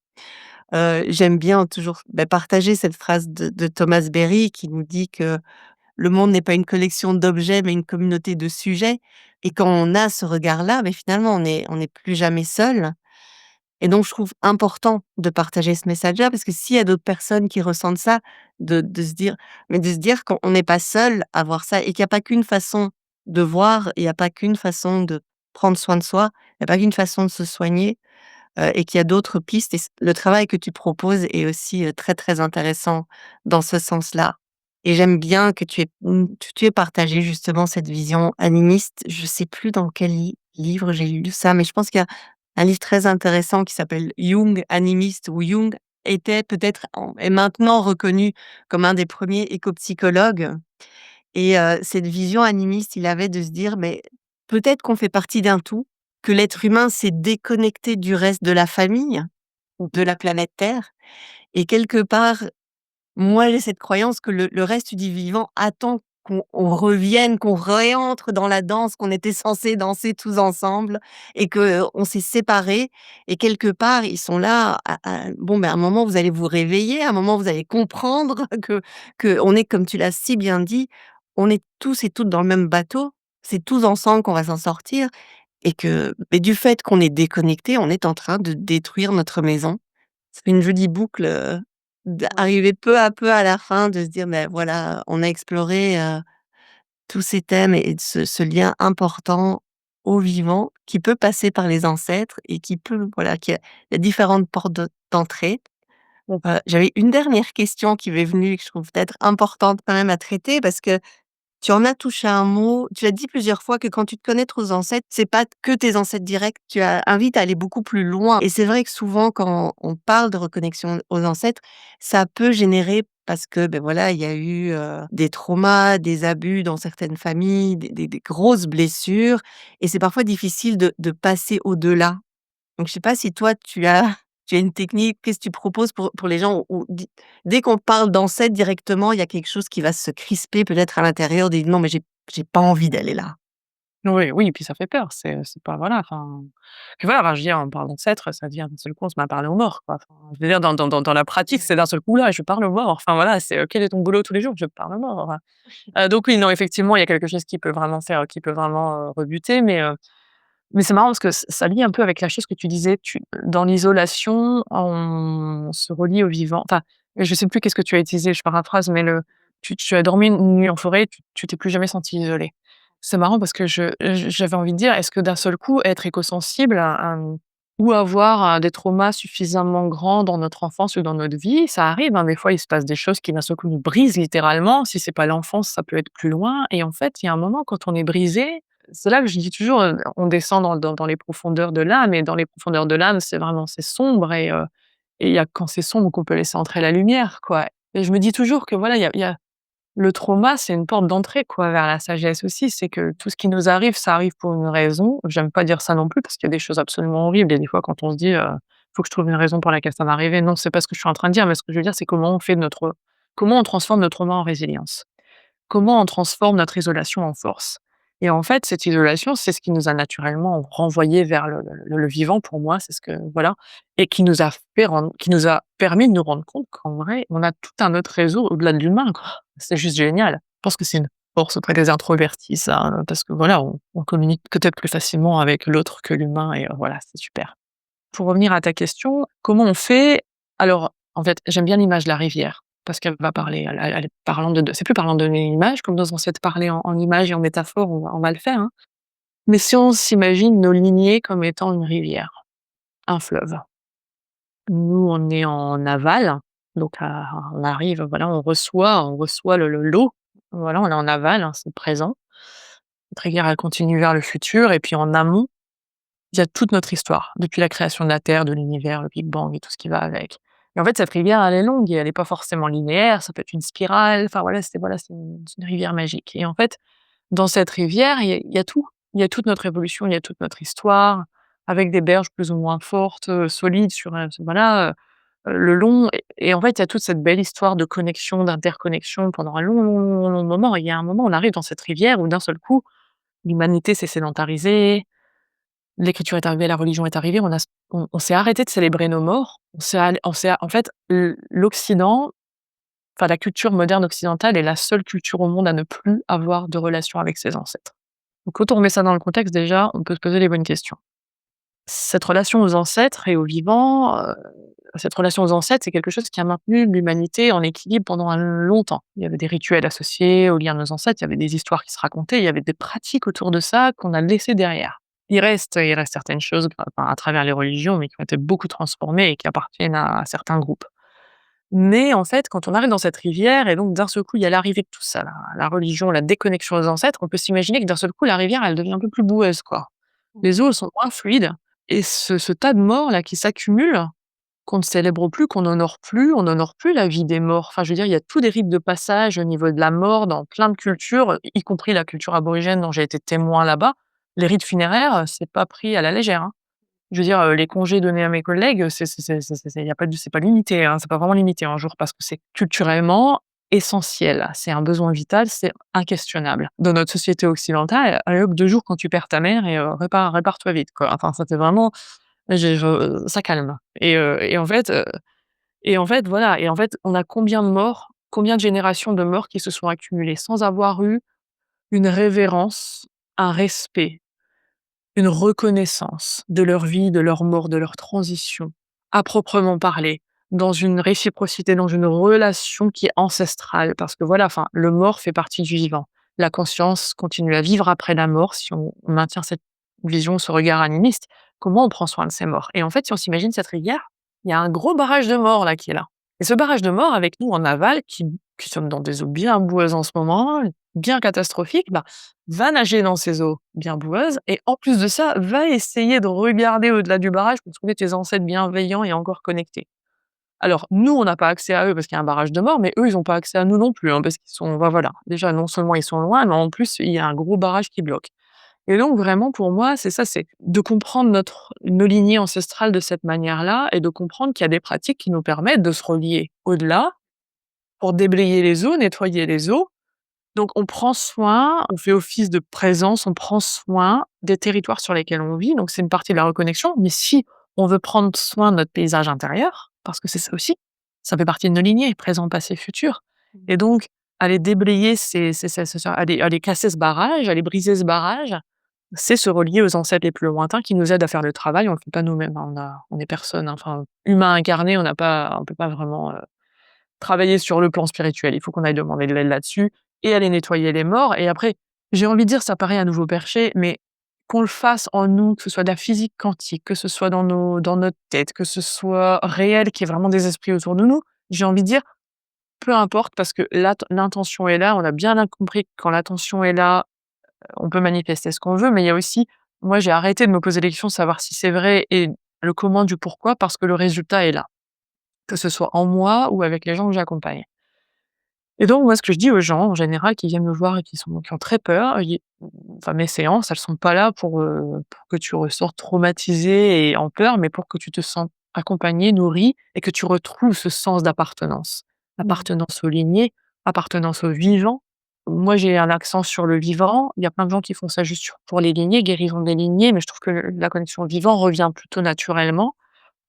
J'aime bien toujours, partager cette phrase de Thomas Berry qui nous dit que le monde n'est pas une collection d'objets, mais une communauté de sujets et quand on a ce regard-là, finalement, on est plus jamais seul. Et donc je trouve important de partager ce message-là parce que s'il y a d'autres personnes qui ressentent ça, de se dire qu'on n'est pas seul à voir ça et qu'il y a pas qu'une façon de voir, il y a pas qu'une façon de prendre soin de soi, il y a pas qu'une façon de se soigner, et qu'il y a d'autres pistes et le travail que tu proposes est aussi, très, très intéressant dans ce sens-là. Et j'aime bien que tu aies partagé justement cette vision animiste. Je sais plus dans quel livre j'ai lu ça, mais je pense qu'il y a un livre très intéressant qui s'appelle Jung animiste, où Jung était peut-être est maintenant reconnu comme un des premiers éco-psychologues et cette vision animiste, il avait de se dire: «Mais peut-être qu'on fait partie d'un tout, que l'être humain s'est déconnecté du reste de la famille, de la planète Terre et quelque part, moi, j'ai cette croyance que le reste du vivant attend qu'on revienne, qu'on réentre dans la danse qu'on était censés danser tous ensemble et qu'on s'est séparés et quelque part, ils sont là à bon, à un moment, vous allez vous réveiller, à un moment, vous allez comprendre que on est, comme tu l'as si bien dit, on est tous et toutes dans le même bateau. C'est tous ensemble qu'on va s'en sortir et mais du fait qu'on est déconnectés, on est en train de détruire notre maison. Ça fait une jolie boucle, d'arriver peu à peu à la fin, de se dire: «Beh, voilà, on a exploré, tous ces thèmes et de ce lien important au vivant qui peut passer par les ancêtres et qui peut voilà, il y a différentes portes d'entrée». J'avais une dernière question qui m'est venue et que je trouve peut-être importante quand même à traiter parce que tu en as touché un mot, tu as dit plusieurs fois que quand tu te connectes aux ancêtres, c'est pas que tes ancêtres directs, tu as invites à aller beaucoup plus loin et c'est vrai que souvent quand on parle de reconnexion aux ancêtres, ça peut générer parce que, voilà, il y a eu, des traumas, des abus dans certaines familles, des grosses blessures et c'est parfois difficile de passer au-delà. Donc je sais pas si toi tu as une technique, qu'est-ce que tu proposes pour les gens où dès qu'on parle d'ancêtre directement, il y a quelque chose qui va se crisper peut-être à l'intérieur, des: «Non mais j'ai pas envie d'aller là». oui, oui, puis ça fait peur, c'est pas voilà, enfin, puis voilà, enfin, je veux dire, en parlant d'ancêtres, ça devient d'un seul coup, on se met à parler aux morts, quoi. Enfin, je veux dire dans la pratique, c'est d'un seul coup là, je parle aux morts. Enfin voilà, c'est, «Quel est ton boulot tous les jours?» «Je parle aux morts». Donc oui, non, effectivement, il y a quelque chose qui peut vraiment, rebuter, mais c'est marrant parce que ça lie un peu avec la chose que tu disais, dans l'isolation, on se relie au vivant. Enfin, je sais plus qu'est-ce que tu as utilisé, je paraphrase, mais tu as dormi une nuit en forêt, tu t'es plus jamais senti isolé. C'est marrant parce que j'avais envie de dire, est-ce que d'un seul coup, être éco-sensible ou avoir, des traumas suffisamment grands dans notre enfance ou dans notre vie, ça arrive, hein, des fois, il se passe des choses qui d'un seul coup nous brisent littéralement. Si c'est pas l'enfance, ça peut être plus loin et en fait, il y a un moment quand on est brisé, c'est là que je dis toujours, on descend dans les profondeurs de l'âme et dans les profondeurs de l'âme, c'est sombre et il y a quand c'est sombre qu'on peut laisser entrer la lumière, quoi et je me dis toujours que voilà, il y a le trauma, c'est une porte d'entrée, quoi, vers la sagesse aussi. C'est que tout ce qui nous arrive, ça arrive pour une raison. J'aime pas dire ça non plus parce qu'il y a des choses absolument horribles et des fois quand on se dit, «Faut que je trouve une raison pour laquelle ça m'est arrivé». Non, c'est pas ce que je suis en train de dire, mais ce que je veux dire, c'est comment on transforme notre trauma en résilience. Comment on transforme notre isolation en force? Et en fait, cette isolation, c'est ce qui nous a naturellement renvoyés vers le vivant pour moi, c'est ce que voilà et qui nous a permis de nous rendre compte qu'en vrai, on a tout un autre réseau au-delà de l'humain, quoi. C'est juste génial. Je pense que c'est une force auprès des introvertis ça, parce que voilà, on communique peut-être plus facilement avec l'autre que l'humain et voilà, c'est super. Pour revenir à ta question, comment on fait? Alors, en fait, j'aime bien l'image de la rivière parce qu'elle va parler, elle est parlant de c'est plus parlant de l'image, comme nos ancêtres parlaient en images et en métaphores, on va le faire, hein. Mais si on s'imagine nos lignées comme étant une rivière, un fleuve. Nous, on est en aval, donc on arrive, voilà, on reçoit le l'eau, voilà, on est en aval, hein, c'est le présent. Notre rivière, elle continue vers le futur et puis en amont, il y a toute notre histoire, depuis la création de la Terre, de l'univers, le Big Bang et tout ce qui va avec. Et en fait, cette rivière, elle est longue et elle est pas forcément linéaire, ça peut être une spirale, enfin voilà, c'est une rivière magique. Et en fait, dans cette rivière, il y a tout. Il y a toute notre évolution, il y a toute notre histoire, avec des berges plus ou moins fortes, solides sur, voilà, le long et en fait, il y a toute cette belle histoire de connexion, d'interconnexion pendant un long, long, long, long moment. Il y a un moment, on arrive dans cette rivière où d'un seul coup, l'humanité s'est sédentarisée, l'écriture est arrivée, la religion est arrivée, on s'est arrêté de célébrer nos morts. On s'est en fait, l'Occident, enfin la culture moderne occidentale est la seule culture au monde à ne plus avoir de relation avec ses ancêtres. Donc quand on remet ça dans le contexte, déjà, on peut se poser les bonnes questions. Cette relation aux ancêtres et aux vivants, cette relation aux ancêtres, c'est quelque chose qui a maintenu l'humanité en équilibre pendant un longtemps. Il y avait des rituels associés aux liens de nos ancêtres, il y avait des histoires qui se racontaient, il y avait des pratiques autour de ça qu'on a laissées derrière. Il reste certaines choses, enfin, à travers les religions, mais qui ont été beaucoup transformées et qui appartiennent à certains groupes. Mais en fait, quand on arrive dans cette rivière et donc d'un seul coup, il y a l'arrivée de tout ça, la religion, la déconnexion aux ancêtres, on peut s'imaginer que d'un seul coup, la rivière, elle devient un peu plus boueuse, quoi. Les eaux, elles sont moins fluides et ce tas de morts là qui s'accumule, qu'on ne célèbre plus, qu'on n'honore plus, on n'honore plus la vie des morts. Enfin, je veux dire, il y a tous des rites de passage au niveau de la mort dans plein de cultures, y compris la culture aborigène dont j'ai été témoin là-bas. Les rites funéraires, c'est pas pris à la légère, hein. Je veux dire, les congés donnés à mes collègues, c'est y a pas de c'est pas limité, hein, c'est pas vraiment limité un jour parce que c'est culturellement essentiel. C'est un besoin vital, c'est inquestionnable. Dans notre société occidentale, allez hop, 2 jours quand tu perds ta mère et répare-toi vite, quoi. Enfin, ça c'est vraiment ça calme et en fait, voilà et en fait, on a combien de morts, combien de générations de morts qui se sont accumulées sans avoir eu une révérence, un respect, une reconnaissance de leur vie, de leur mort, de leur transition, à proprement parler, dans une réciprocité, dans une relation qui est ancestrale. Parce que voilà, enfin, le mort fait partie du vivant. La conscience continue à vivre après la mort si on maintient cette vision, ce regard animiste. Comment on prend soin de ces morts? Et en fait, si on s'imagine cette rivière, il y a un gros barrage de morts là qui est là. Et ce barrage de morts avec nous en aval, qui sommes dans des eaux bien boueuses en ce moment, bien catastrophiques, bah, va nager dans ces eaux bien boueuses et en plus de ça, va essayer de regarder au-delà du barrage pour trouver tes ancêtres bienveillants et encore connectés. Alors nous, on n'a pas accès à eux parce qu'il y a un barrage de mort, mais eux, ils n'ont pas accès à nous non plus, hein, parce qu'ils sont bah, voilà, déjà non seulement ils sont loin, mais en plus, il y a un gros barrage qui bloque. Et donc vraiment pour moi, c'est ça, c'est de comprendre nos lignées ancestrales de cette manière-là et de comprendre qu'il y a des pratiques qui nous permettent de se relier au-delà pour déblayer les eaux, nettoyer les eaux. Donc on prend soin, on fait office de présence, on prend soin des territoires sur lesquels on vit, donc c'est une partie de la reconnexion. Mais si on veut prendre soin de notre paysage intérieur, parce que c'est ça aussi, ça fait partie de nos lignées, présent, passé, futur. Et donc aller déblayer aller casser ce barrage, aller briser ce barrage, c'est se relier aux ancêtres les plus lointains qui nous aident à faire le travail. On le fait pas nous-mêmes, hein, on est personne, hein, enfin humain incarné, on peut pas vraiment, travailler sur le plan spirituel. Il faut qu'on aille demander de l'aide là-dessus et aller nettoyer les morts et après, j'ai envie de dire, ça paraît un nouveau perché, mais qu'on le fasse en nous, que ce soit de la physique quantique, que ce soit dans notre tête, que ce soit réel, qu'il y ait vraiment des esprits autour de nous, j'ai envie de dire, peu importe parce que l'intention est là, on a bien compris que quand l'intention est là, on peut manifester ce qu'on veut, mais il y a aussi moi j'ai arrêté de me poser des questions de savoir si c'est vrai et le comment du pourquoi parce que le résultat est là, que ce soit en moi ou avec les gens que j'accompagne. Et donc moi, ce que je dis aux gens, en général, qui viennent me voir et qui ont très peur, enfin mes séances, elles sont pas là pour que tu ressortes traumatisé et en pleurs, mais pour que tu te sentes accompagné, nourri et que tu retrouves ce sens d'appartenance. Mmh. Appartenance aux lignées, appartenance au vivant. Moi, j'ai un accent sur le vivant. Il y a plein de gens qui font ça juste pour les lignées, guérison des lignées, mais je trouve que la connexion au vivant revient plutôt naturellement.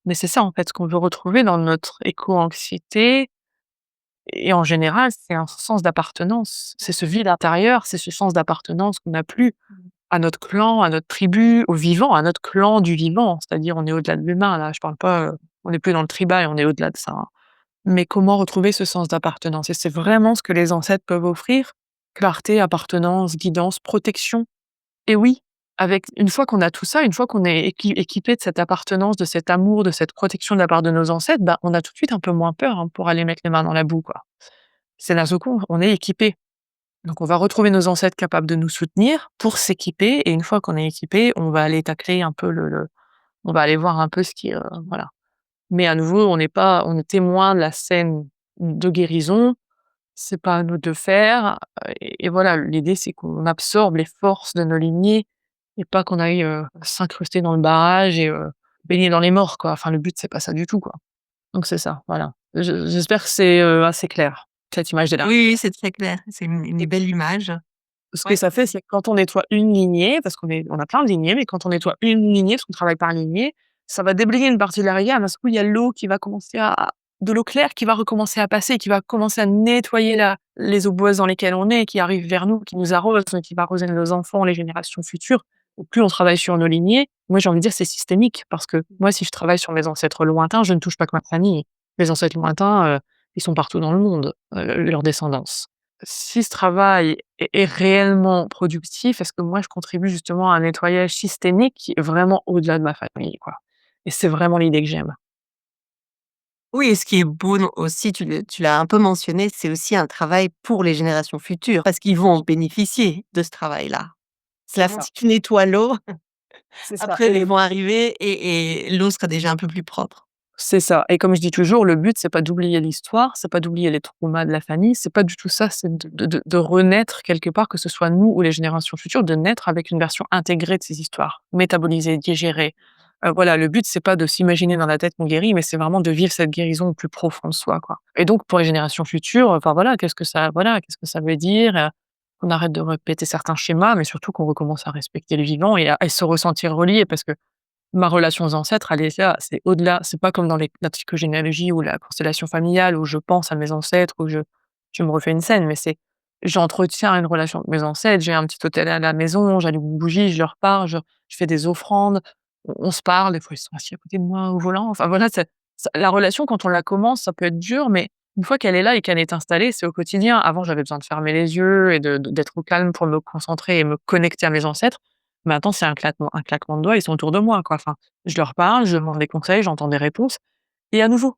Mais c'est ça, en fait, ce qu'on veut retrouver dans notre éco-anxiété, et en général, c'est un sens d'appartenance. C'est ce vide intérieur, c'est ce sens d'appartenance qu'on n'a plus. à notre clan, à notre tribu, au vivant, à notre clan du vivant. C'est-à-dire, on est au-delà de l'humain, là. Je parle pas, on n'est plus dans le tribal, on est au-delà de ça, hein. Mais comment retrouver ce sens d'appartenance? Et c'est vraiment ce que les ancêtres peuvent offrir. Clarté, appartenance, guidance, protection. Et oui, avec une fois qu'on a tout ça, une fois qu'on est équipé de cette appartenance, de cet amour, de cette protection de la part de nos ancêtres, bah, on a tout de suite un peu moins peur, hein, pour aller mettre les mains dans la boue, quoi. C'est d'un seul coup, on est équipé. Donc on va retrouver nos ancêtres capables de nous soutenir pour s'équiper et une fois qu'on est équipé, on va aller tacler un peu le on va aller voir un peu ce qui, voilà. Mais à nouveau, on est témoin de la scène de guérison, c'est pas à nous de le faire, et voilà, l'idée c'est qu'on absorbe les forces de nos lignées et pas qu'on aille, s'incruster dans le barrage et baigner dans les morts, quoi. Enfin, le but, c'est pas ça du tout, quoi. Donc c'est ça, voilà. J'espère que c'est, assez clair, cette image de la Oui, oui, c'est très clair. C'est une et belle image. ce que Ouais. ça fait, c'est que quand on nettoie une lignée, parce on a plein de lignées, mais quand on nettoie une lignée, parce qu'on travaille par lignée, ça va déblayer une partie de la rivière. D'un seul coup, il y a l'eau qui va commencer à de l'eau claire qui va recommencer à passer, qui va commencer à nettoyer les eaux boueuses dans lesquelles on est, qui arrivent vers nous, qui nous arrosent, qui va arroser nos enfants, les générations futures. Au plus on travaille sur nos lignées, moi j'ai envie de dire c'est systémique, parce que moi si je travaille sur mes ancêtres lointains, je ne touche pas que ma famille. Mes ancêtres lointains, ils sont partout dans le monde, leur descendance. Si ce travail est réellement productif, est-ce que moi je contribue justement à un nettoyage systémique qui est vraiment au-delà de ma famille, quoi? Et c'est vraiment l'idée que j'aime. Oui, et ce qui est beau aussi, tu l'as un peu mentionné, c'est aussi un travail pour les générations futures, parce qu'ils vont bénéficier de ce travail-là. C'est C'est la ça, partie qui nettoie l'eau, c'est ça après et ils vont arriver et l'eau sera déjà un peu plus propre. c'est ça et comme je dis toujours, le but, c'est pas d'oublier l'histoire, c'est pas d'oublier les traumas de la famille, c'est pas du tout ça, c'est de renaître quelque part, que ce soit nous ou les générations futures, de naître avec une version intégrée de ces histoires, métabolisée, digérée. Voilà, le but, c'est pas de s'imaginer dans la tête qu'on guérit, mais c'est vraiment de vivre cette guérison au plus profond de soi, quoi. Et donc pour les générations futures, enfin qu'est-ce que ça veut dire, qu'on arrête de répéter certains schémas, mais surtout qu'on recommence à respecter le vivant et se ressentir relié parce que ma relation aux ancêtres, elle est là, c'est au-delà, c'est pas comme dans la psychogénéalogie ou la constellation familiale où je pense à mes ancêtres, où je me refais une scène, mais c'est j'entretiens une relation avec mes ancêtres, j'ai un petit autel à la maison, j'allume une bougie, je leur parle, je fais des offrandes, on se parle, des fois ils sont assis à côté de moi au volant, enfin voilà, la relation quand on la commence, ça peut être dur, mais une fois qu'elle est là et qu'elle est installée, c'est au quotidien. Avant, j'avais besoin de fermer les yeux et d'être au calme pour me concentrer et me connecter à mes ancêtres. Maintenant, c'est un claquement de doigts, ils sont autour de moi, quoi. Enfin, je leur parle, je demande des conseils, j'entends des réponses et à nouveau,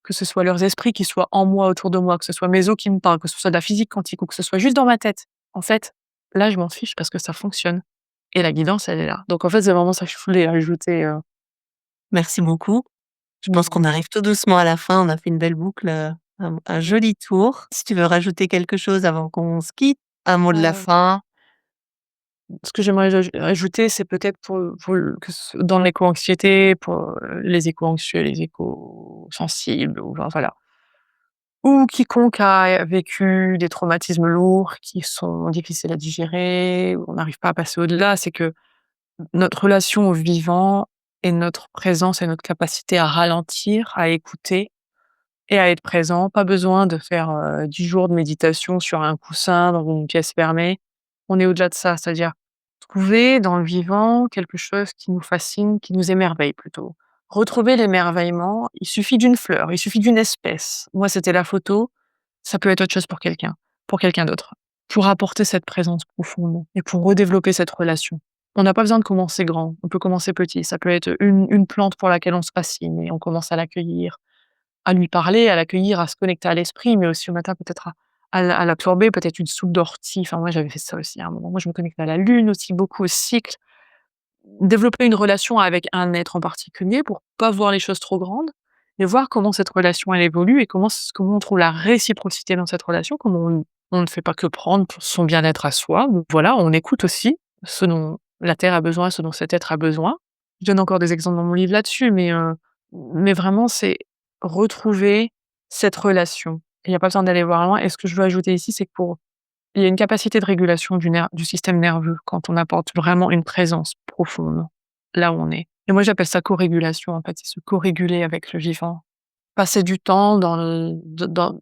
que ce soit leurs esprits qui soient en moi, autour de moi, que ce soit mes os qui me parlent, que ce soit de la physique quantique ou que ce soit juste dans ma tête. En fait, là, je m'en fiche parce que ça fonctionne et la guidance, elle est là. Donc en fait, c'est vraiment ça que je voulais ajouter, Merci beaucoup. Je pense qu'on arrive tout doucement à la fin. On a fait une belle boucle, un joli tour. Si tu veux rajouter quelque chose avant qu'on se quitte, un mot de la heu, fin? ce que j'aimerais ajouter, c'est peut-être pour le que ce dans l'éco-anxiété, pour, les éco-anxieux, les éco-sensibles ou enfin, voilà. Ou quiconque a vécu des traumatismes lourds qui sont difficiles à digérer, où on n'arrive pas à passer au-delà, c'est que notre relation au vivant et notre présence et notre capacité à ralentir, à écouter et à être présent. Pas besoin de faire, 10 jours de méditation sur un coussin dans une pièce fermée. On est au-delà de ça, c'est-à-dire trouver dans le vivant quelque chose qui nous fascine, qui nous émerveille plutôt. Retrouver l'émerveillement, il suffit d'une fleur, il suffit d'une espèce. Moi, c'était la photo, ça peut être autre chose pour quelqu'un d'autre, pour apporter cette présence profonde et pour redévelopper cette relation. On n'a pas besoin de commencer grand, on peut commencer petit. Ça peut être une plante pour laquelle on se fascine et on commence à l'accueillir, à lui parler, à l'accueillir, à se connecter à l'esprit, mais aussi au matin peut-être à l'absorber, peut-être une soupe d'ortie. Enfin, moi, j'avais fait ça aussi à un moment. Moi, je me connecte à la lune aussi, beaucoup au cycle. Développer une relation avec un être en particulier pour pas voir les choses trop grandes, mais voir comment cette relation elle évolue et comment on trouve la réciprocité dans cette relation, comment on ne fait pas que prendre pour son bien-être à soi. Donc voilà, on écoute aussi ce dont la terre a besoin, ce dont cet être a besoin. Je donne encore des exemples dans mon livre là-dessus, mais vraiment c'est retrouver cette relation. Il y a pas besoin d'aller voir loin et ce que je veux ajouter ici, c'est que il y a une capacité de régulation du système nerveux quand on apporte vraiment une présence profonde là où on est. Et moi, j'appelle ça co-régulation, en fait, c'est se co-réguler avec le vivant. passer du temps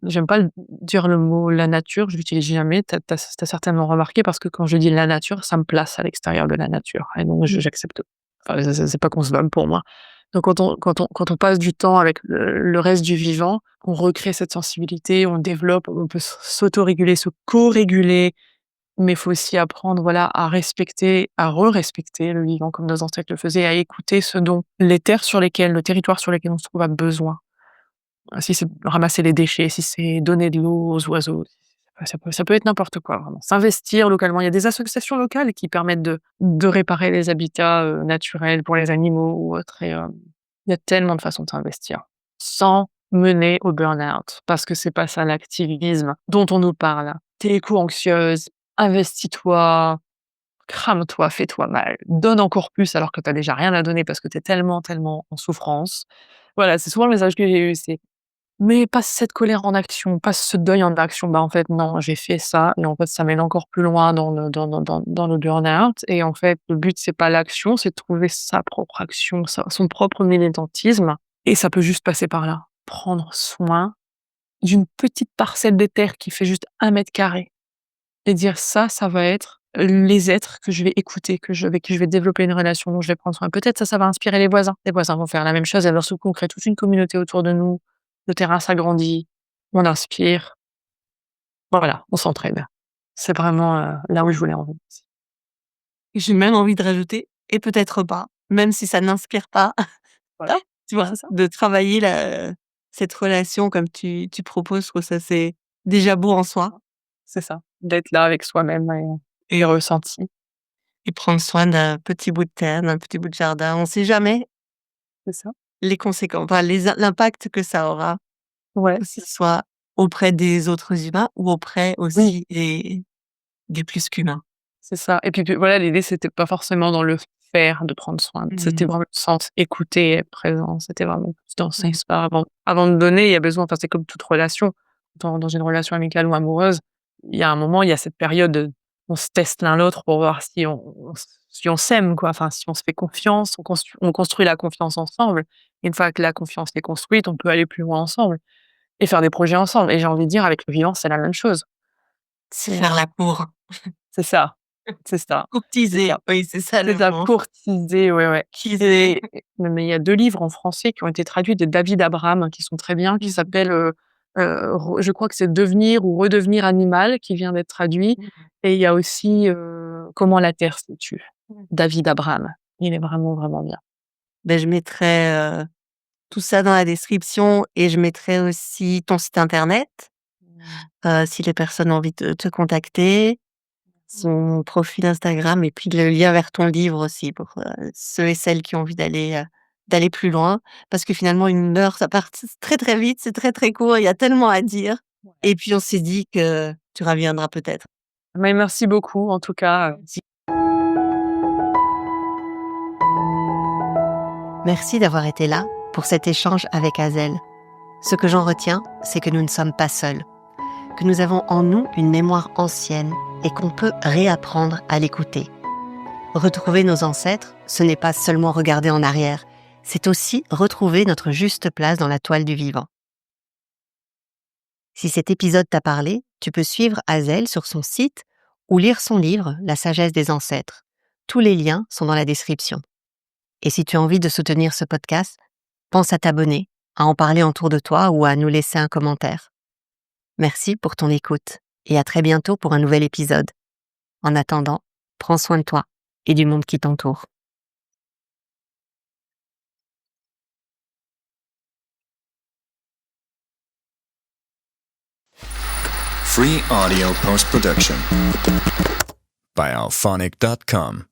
j'aime pas dire le mot «la nature», je l'utilise jamais. Tu as certainement remarqué parce que quand je dis «la nature», ça me place à l'extérieur de la nature et donc j'accepte. Enfin, c'est pas concevable pour moi. Donc quand on passe du temps avec le reste du vivant, on recrée cette sensibilité, on développe, on peut s'auto-réguler, se co-réguler, mais il faut aussi apprendre, voilà, à respecter, à re-respecter le vivant comme nos ancêtres le faisaient, à écouter ce dont le territoire sur lequel on se trouve a besoin. Si c'est ramasser les déchets, si c'est donner de l'eau aux oiseaux, ça peut être n'importe quoi vraiment. S'investir localement. Il y a des associations locales qui permettent de réparer les habitats, naturels pour les animaux ou autres et il y a tellement de façons de s'investir, sans mener au burn-out. Parce que c'est pas ça l'activisme dont on nous parle. Tu es éco-anxieuse, investis-toi, crame-toi, fais-toi mal, donne encore plus alors que tu as déjà rien à donner parce que tu es tellement, tellement en souffrance. Voilà, c'est souvent le message que j'ai eu, c'est mais passe cette colère en action, passe ce deuil en action. Bah, en fait, non, j'ai fait ça et en fait, ça mène encore plus loin dans le burn-out et en fait, le but, c'est pas l'action, c'est de trouver sa propre action, son propre militantisme et ça peut juste passer par là. Prendre soin d'une petite parcelle de terre qui fait juste 1 mètre carré et dire ça va être les êtres que je vais écouter, avec qui je vais développer une relation, dont je vais prendre soin. Peut-être ça va inspirer les voisins. Les voisins vont faire la même chose et alors du coup, on crée toute une communauté autour de nous. Le terrain s'agrandit, on inspire, voilà, on s'entraide. C'est vraiment, là où je voulais en venir. J'ai même envie de rajouter et peut-être pas, même si ça n'inspire pas, Voilà, tu vois? c'est ça. De travailler cette relation comme tu proposes, je trouve ça c'est déjà beau en soi C'est ça, d'être là avec soi-même et ressenti. et prendre soin d'un petit bout de terre, d'un petit bout de jardin. On sait jamais C'est ça. les conséquences, enfin l'impact que ça aura, Ouais, que ce soit auprès des autres humains ou auprès oui, aussi des plus qu'humains. c'est ça et puis voilà, l'idée, c'était pas forcément dans le faire de prendre soin, c'était Mmh. vraiment le sens, écouter, être présent, c'était vraiment plus dans ce Mmh. sens-là. Avant de donner, il y a besoin enfin, c'est comme toute relation, dans une relation amicale ou amoureuse, il y a un moment, il y a cette période, on se teste l'un l'autre pour voir si on s'aime, quoi, enfin, si on se fait confiance, on construit la confiance ensemble. Une fois que la confiance est construite, on peut aller plus loin ensemble et faire des projets ensemble et j'ai envie de dire avec le vivant, c'est la même chose. C'est faire la cour, C'est ça, c'est ça, c'est courtiser, ça. oui, c'est ça C'est le ça, mot. courtiser, ouais, ouais. Courtiser. Mais il y a 2 livres en français qui ont été traduits de David Abraham, qui sont très bien, qui Mmh. s'appellent, re je crois que c'est «Devenir ou redevenir animal» qui vient d'être traduit Mmh. et il y a aussi, «Comment la terre se tue», Mmh. David Abraham. Il est vraiment, vraiment bien. Ben, je mettrai, tout ça dans la description et je mettrai aussi ton site internet, si les personnes ont envie de te contacter, son profil Instagram et puis le lien vers ton livre aussi pour, ceux et celles qui ont envie d'aller plus loin. Parce que finalement 1 heure, ça part très, très vite, c'est très, très court, il y a tellement à dire Ouais. et puis on s'est dit que tu reviendras peut-être. Mais merci beaucoup en tout cas, Merci d'avoir été là pour cet échange avec Hazel. Ce que j'en retiens, c'est que nous ne sommes pas seuls, que nous avons en nous une mémoire ancienne et qu'on peut réapprendre à l'écouter. Retrouver nos ancêtres, ce n'est pas seulement regarder en arrière, c'est aussi retrouver notre juste place dans la toile du vivant. Si cet épisode t'a parlé, tu peux suivre Hazel sur son site ou lire son livre La sagesse des ancêtres. Tous les liens sont dans la description. Et si tu as envie de soutenir ce podcast, pense à t'abonner, à en parler autour de toi ou à nous laisser un commentaire. Merci pour ton écoute et à très bientôt pour un nouvel épisode. En attendant, prends soin de toi et du monde qui t'entoure. Free audio post-production by alphonic.com.